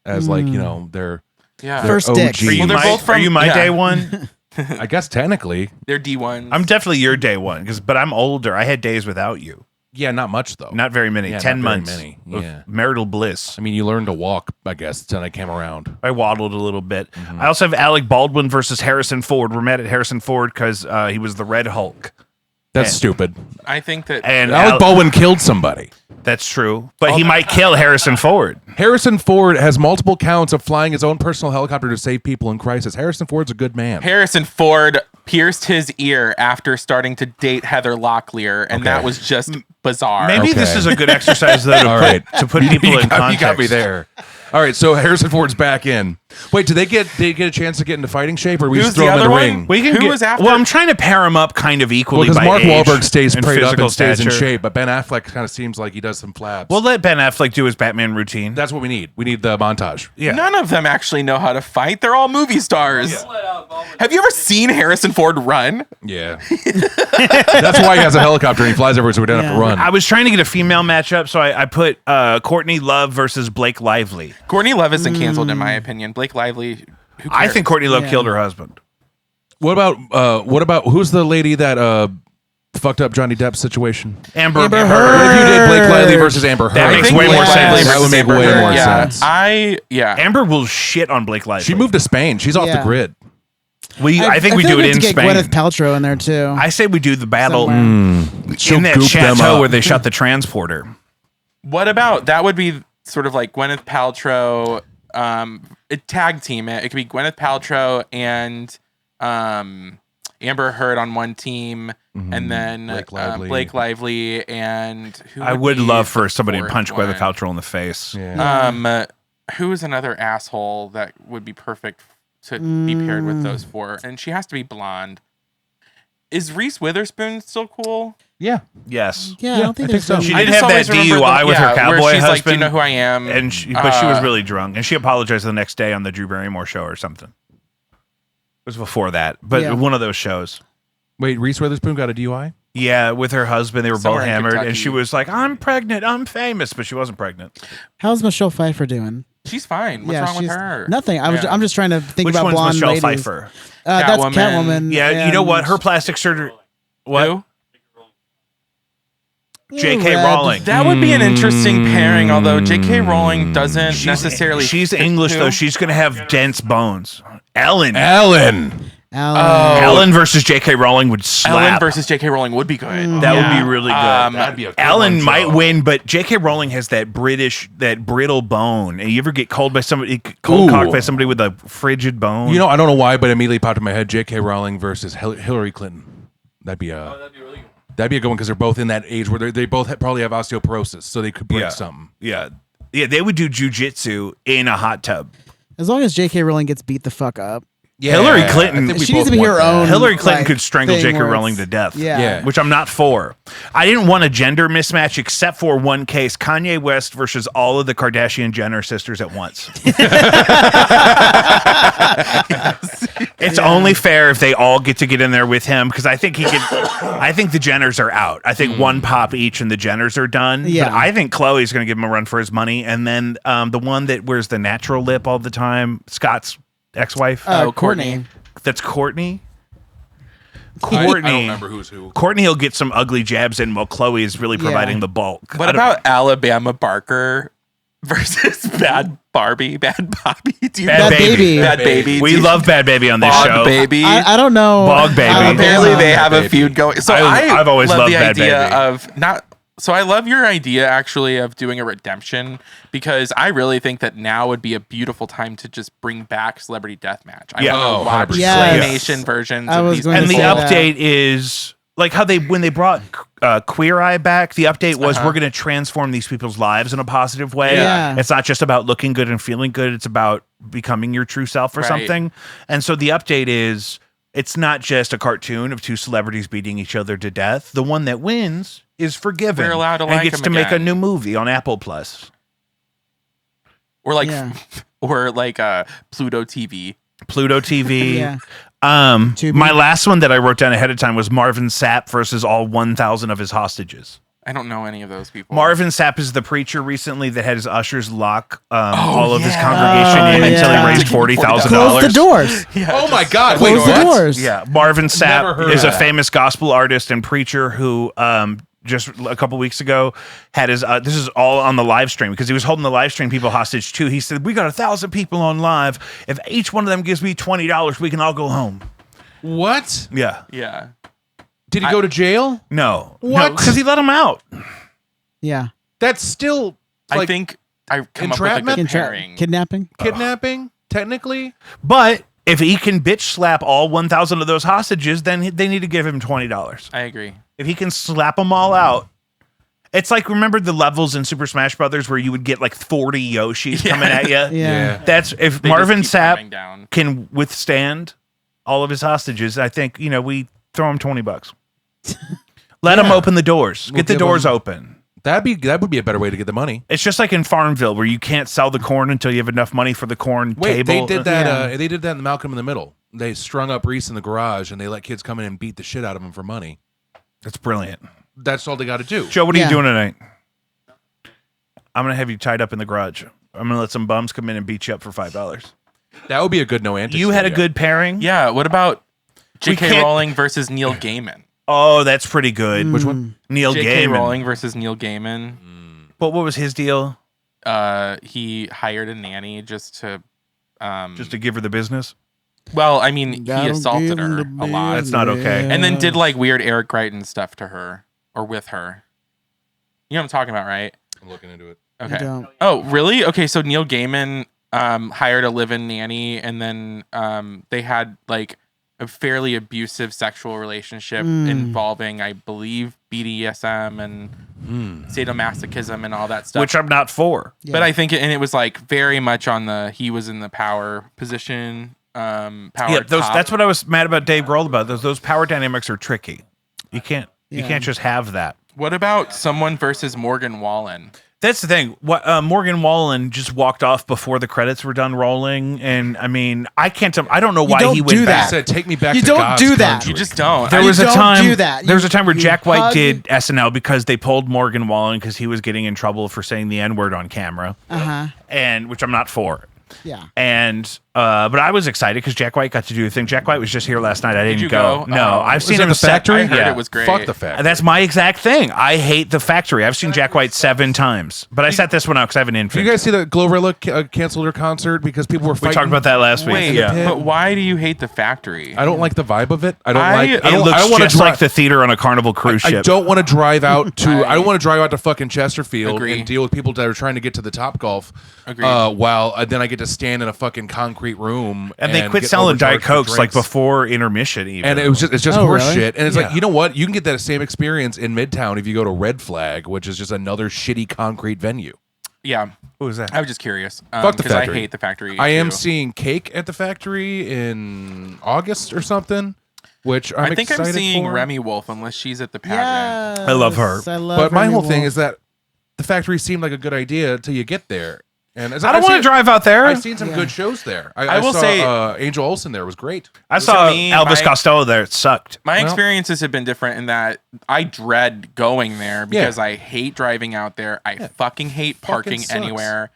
as like they're Yeah. First OG. dicks. Are you, Well, they're my, both from- are you my yeah. day one? I guess technically, They're D1s. I'm definitely your day one, but I'm older. I had days without you. yeah, not much though. Not very many. Yeah, 10 not very months. many. of Yeah. marital bliss. I mean, you learned to walk, I guess, until I came around. I waddled a little bit. Mm-hmm. I also have Alec Baldwin versus Harrison Ford. We're mad at Harrison Ford because he was the Red Hulk. That's And- stupid. I think that. And Alec Baldwin killed somebody. That's true. But he might kill Harrison Ford. Harrison Ford has multiple counts of flying his own personal helicopter to save people in crisis. Harrison Ford's a good man. Harrison Ford pierced his ear after starting to date Heather Locklear, and that was just bizarre. Maybe this Okay. is a good exercise, though, All right. to put people in context. You got me there. All right, so Harrison Ford's back in. Wait, do they get a chance to get into fighting shape, or we Who's just throw the them in other the one? ring? We can Who get, was after- Well, I'm trying to pair them up kind of equally Because by Mark age Wahlberg stays and prayed up physical and stays in stature. shape, but Ben Affleck kind of seems like he does some flabs. We'll let Ben Affleck do his Batman routine. That's what we need. We need the montage. Yeah. None of them actually know how to fight. They're all movie stars. Have you ever seen Harrison Ford run? Yeah. That's why he has a helicopter and he flies everywhere so we don't have to run. I was trying to get a female matchup, so I put Courtney Love versus Blake Lively. Courtney Love isn't canceled in my opinion. Blake Lively. Who I cares? think Courtney Love Yeah. killed her husband. What about who's the lady that fucked up Johnny Depp's situation? Amber Amber Heard. Heard. What if you did Blake Lively versus Amber Heard? That I makes think way more Blake sense. Lively That would versus make Amber way Heard. more Yeah. sense. Amber will shit on Blake Lively. She moved to Spain. She's off the Yeah. grid. I think we feel do like it to in get Spain. Gwyneth Paltrow in there too. I say we do the battle Somewhere. She'll in that goop them chateau up. where they shot the transporter. What about that? Would be sort of like Gwyneth Paltrow. Tag team it. It could be Gwyneth Paltrow and Amber Heard on one team, and then Blake Lively and who I would would be love the for somebody to fourth punch one? Gwyneth Paltrow in the face. Yeah. Who is another asshole that would be perfect to be paired with those four? And she has to be blonde. Is Reese Witherspoon still cool? Yeah. Yes. Yeah, I don't think there's so. She I did just have that always remember DUI with her cowboy where she's husband. like, "Do you know who I am?" And but she was really drunk, and she apologized the next day on the Drew Barrymore show or something. It was before that, but Yeah. one of those shows. Wait, Reese Witherspoon got a DUI? Yeah, with her husband, they were Somewhere both in hammered, and Kentucky. she was like, "I'm pregnant, I'm famous," but she wasn't pregnant. How's Michelle Pfeiffer doing? She's fine. What's wrong with she's- her? Nothing. Yeah. I'm just trying to think Which about one's blonde Michelle ladies. Pfeiffer? That's Catwoman. Catwoman. Yeah, you know what? and- Her plastic surgery. What? Who? J.K. Red. Rowling. That would be an interesting pairing, although J.K. Rowling doesn't necessarily. She's fit English who? though. She's gonna have dense bones. Ellen. Ellen. Alan. Ellen versus J.K. Rowling would slap. Ellen versus J.K. Rowling would be good. That would be really good. That'd be a good Ellen one, might Joe. win, but J.K. Rowling has that brittle bone. And you ever get cold cocked by somebody with a frigid bone? You know, I don't know why, but immediately popped in my head J.K. Rowling versus Hillary Clinton. That'd be a good one because they're both in that age where they both probably have osteoporosis, so they could break something. yeah, they would do jujitsu in a hot tub. As long as J.K. Rowling gets beat the fuck up. Yeah, Hillary I Clinton- think we She needs both to be want her that. own. Hillary Clinton like, could strangle thing J.K. where Rowling it's- to death. Yeah. Which I'm not for. I didn't want a gender mismatch except for one case: Kanye West versus all of the Kardashian Jenner sisters at once. It's only fair if they all get in there with him because I think he could. I think the Jenners are out. I think one pop each and the Jenners are done. Yeah. But I think Chloe's going to give him a run for his money, and then the one that wears the natural lip all the time, Scott's ex-wife. Courtney. That's Courtney. I Courtney. don't remember who's who. Courtney will get some ugly jabs in while Chloe is really providing the bulk. What about Alabama Barker versus Bad Barbie? Bad Bobby? Do you Bad know- Baby? Bad Baby. We Do you- love Bad Baby on this Bog show. Baby. I don't know. Bog Baby. Apparently, they have a Baby. feud going. So I've always love loved the Bad idea Baby. of not. So I love your idea actually of doing a redemption because I really think that now would be a beautiful time to just bring back Celebrity Deathmatch. I Yeah. want Oh, to watch 100%. Yes. Claymation versions I of was these. going to And the say that. update is like how when they brought Queer Eye back. The update was we're going to transform these people's lives in a positive way. Yeah. It's not just about looking good and feeling good. It's about becoming your true self or Right. something. And so the update is it's not just a cartoon of two celebrities beating each other to death. The one that wins is forgiven We're allowed to and like gets him to make a again. new movie on Apple Plus. or like Yeah. or like Pluto TV. Pluto TV. Yeah. Tubi. My last one that I wrote down ahead of time was Marvin Sapp versus all 1,000 of his hostages. I don't know any of those people. Marvin Sapp is the preacher recently that had his ushers lock all of his congregation Oh, in until yeah. he raised $40,000. Close the doors. Oh my God! Close Wait, the what? doors. Yeah, Marvin Never Sapp heard is of a that. famous gospel artist and preacher who just a couple weeks ago had his this is all on the live stream because he was holding the live stream people hostage too. He said, "We got 1,000 people on live. If each one of them gives me $20, we can all go home." What? Yeah. Yeah. Did he go to jail? No. What? Because he let him out. Yeah. That's still I like think I come up with a entrapment? good pairing. Kidnapping. kidnapping, technically. But if he can bitch slap all 1,000 of those hostages, then they need to give him $20. I agree. If he can slap them all out It's like, remember the levels in Super Smash Brothers where you would get like 40 Yoshis coming at you? Yeah. That's if They Marvin just keep coming Sapp down. can withstand all of his hostages. I think we throw him $20. Let him open the doors. We'll Get the give doors him- open. That would be a better way to get the money. It's just like in Farmville where you can't sell the corn until you have enough money for the corn Wait, table. they did that. Yeah. They did that in Malcolm in the Middle. They strung up Reese in the garage and they let kids come in and beat the shit out of him for money. That's brilliant. That's all they got to do. Joe, what are you Yeah. doing tonight? I'm gonna have you tied up in the garage. I'm gonna let some bums come in and beat you up for $5. That would be a good no antics. You had a video. good pairing. Yeah. What about J.K. can't- Rowling versus Neil Gaiman? Oh, that's pretty good. Which one? Neil J.K. Gaiman. Rowling versus Neil Gaiman. What was his deal? He hired a nanny just to Give her the business. well, I mean, he Gotta assaulted give 'em her the a lot. That's not okay. And then did like weird Eric Crichton stuff to her or with her. You know what I'm talking about, right? I'm looking into it. I Okay. don't. Oh, really? Okay, so Neil Gaiman hired a live-in nanny, and then they had like a fairly abusive sexual relationship involving, I believe, BDSM and sadomasochism and all that stuff. Which I'm not for. Yeah. But I think, and it was like very much on he was in the power position. Power. Yeah, top. that's what I was mad about Dave Grohl about. Those power dynamics are tricky. You can't just have that. What about someone versus Morgan Wallen? That's the thing. What Morgan Wallen just walked off before the credits were done rolling, and I mean, I don't know why don't he do went that. I back. said, take me back You to don't God's do that. country. You just don't. There I- was a don't time. do that. There was a time where You Jack White hug- did SNL because they pulled Morgan Wallen because he was getting in trouble for saying the N-word on camera, and which I'm not for. Yeah. And but I was excited because Jack White got to do the thing. Jack White was just here last night. I didn't you go. go? No, Oh. I've Was seen it him the set- Factory? I heard yeah. it was great. Fuck the fact. That's my exact thing. I hate the Factory. I've seen Jack White 7 times, but I set this one out because I have an Did infant. you guys see that Glorilla canceled her concert because people were we fighting? talked about that last week. Wait, yeah. but why do you hate the factory? I don't like the vibe of it. I don't I- like. it I don't, It looks I don't want to just like the theater on a Carnival cruise I ship. don't want to drive out to. I I don't want to drive out to fucking Chesterfield Agree. and deal with people that are trying to get to the Top Golf. Agreed. While then I get to stand in a fucking concrete room and they quit get selling Diet overcharged for Cokes like drinks. before intermission. Even And it's just Oh, horse really? shit. And it's Yeah. like, you know what? You can get that same experience in Midtown if you go to Red Flag, which is just another shitty concrete venue. Yeah, what was that? I was just curious. Fuck the 'cause factory. I hate the factory. I am too. seeing Cake at the Factory in August or something, which I'm I think I'm excited seeing for. Remy Wolf unless she's at the pageant. Yeah. I love her. I love But my Remy whole thing Wolf. is that the Factory seemed like a good idea until you get there. And I don't want to drive out there. I've seen some good shows there. I will saw, say- Angel Olsen there was great. I saw me, Elvis my- Costello there. It sucked. My Well- experiences have been different in that I dread going there because I hate driving out there. I fucking hate parking sucks. anywhere.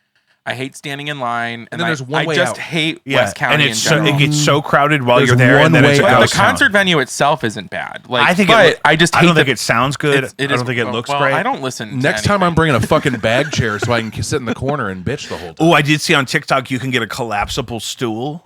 I hate standing in line. And then there's one I way just out. hate Yeah, West County and in it's so, general. it gets so crowded while There's you're there, one and then it's a way But out. ghost the town. concert venue itself isn't bad. Like, I think but it, I just I hate don't think the- it sounds good. it I is- don't think it looks well, great. I don't listen. to Next time I'm anything. bringing a fucking bag chair so I can sit in the corner and bitch the whole time. Oh, I did see on TikTok you can get a collapsible stool.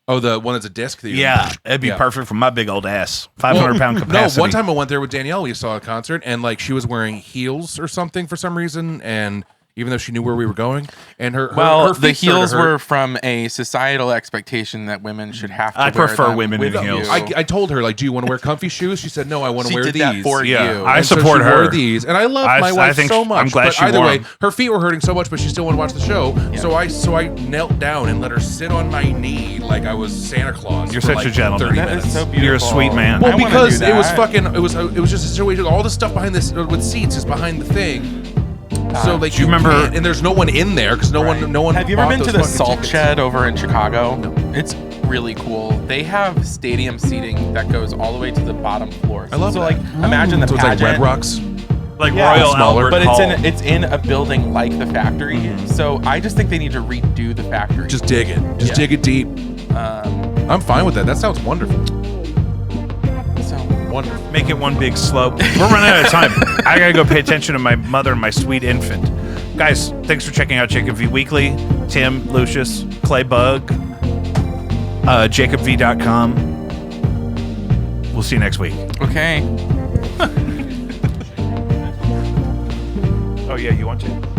Oh, the one that's a disc that you Yeah, it'd be Yeah. perfect for my big old ass. 500-pound capacity. No, one time I went there with Danielle. We saw a concert, and like she was wearing heels or something for some reason, and even though she knew where we were going, and her Well, her the feet started heels to hurt. were from a societal expectation that women should have to I wear prefer them women with in heels. you. I told her like, do you want to wear comfy shoes? She said no. I want to She wear did these. that for Yeah, you. I And so support she her. wore these, and I love I- my I wife think so I'm much. glad but she either wore way, 'em. her feet were hurting so much, but she still wanted to watch the show. So I knelt down and let her sit on my knee like I was Santa Claus. You're for such like a gentleman. 30 That is minutes. so beautiful. You're a sweet man. Well, I wanna because do it was that. fucking, it was just a situation. All the stuff behind this with seats is behind the thing. So like, you remember- can't- and there's no one in there because no one. Have you ever bought been to those the fucking Salt tickets. Shed over in Chicago? It's really cool. They have stadium seating that goes all the way to the bottom floor. I love so that. like imagine the So it's like pageant, Red Rocks. like Yeah, Royal smaller, Albert but Hall. it's in a building like the factory. So I just think they need to redo the factory. Just dig it. Just Yeah. dig it deep. um, I'm fine with that. That sounds wonderful. so Wonderful. Make it one big slope. We're running out of time. I gotta go pay attention to my mother and my sweet infant. Guys, thanks for checking out Jacob V Weekly. Tim, Lucius, Clay Bug, JacobV.com. We'll see you next week. okay. Oh yeah, you want to?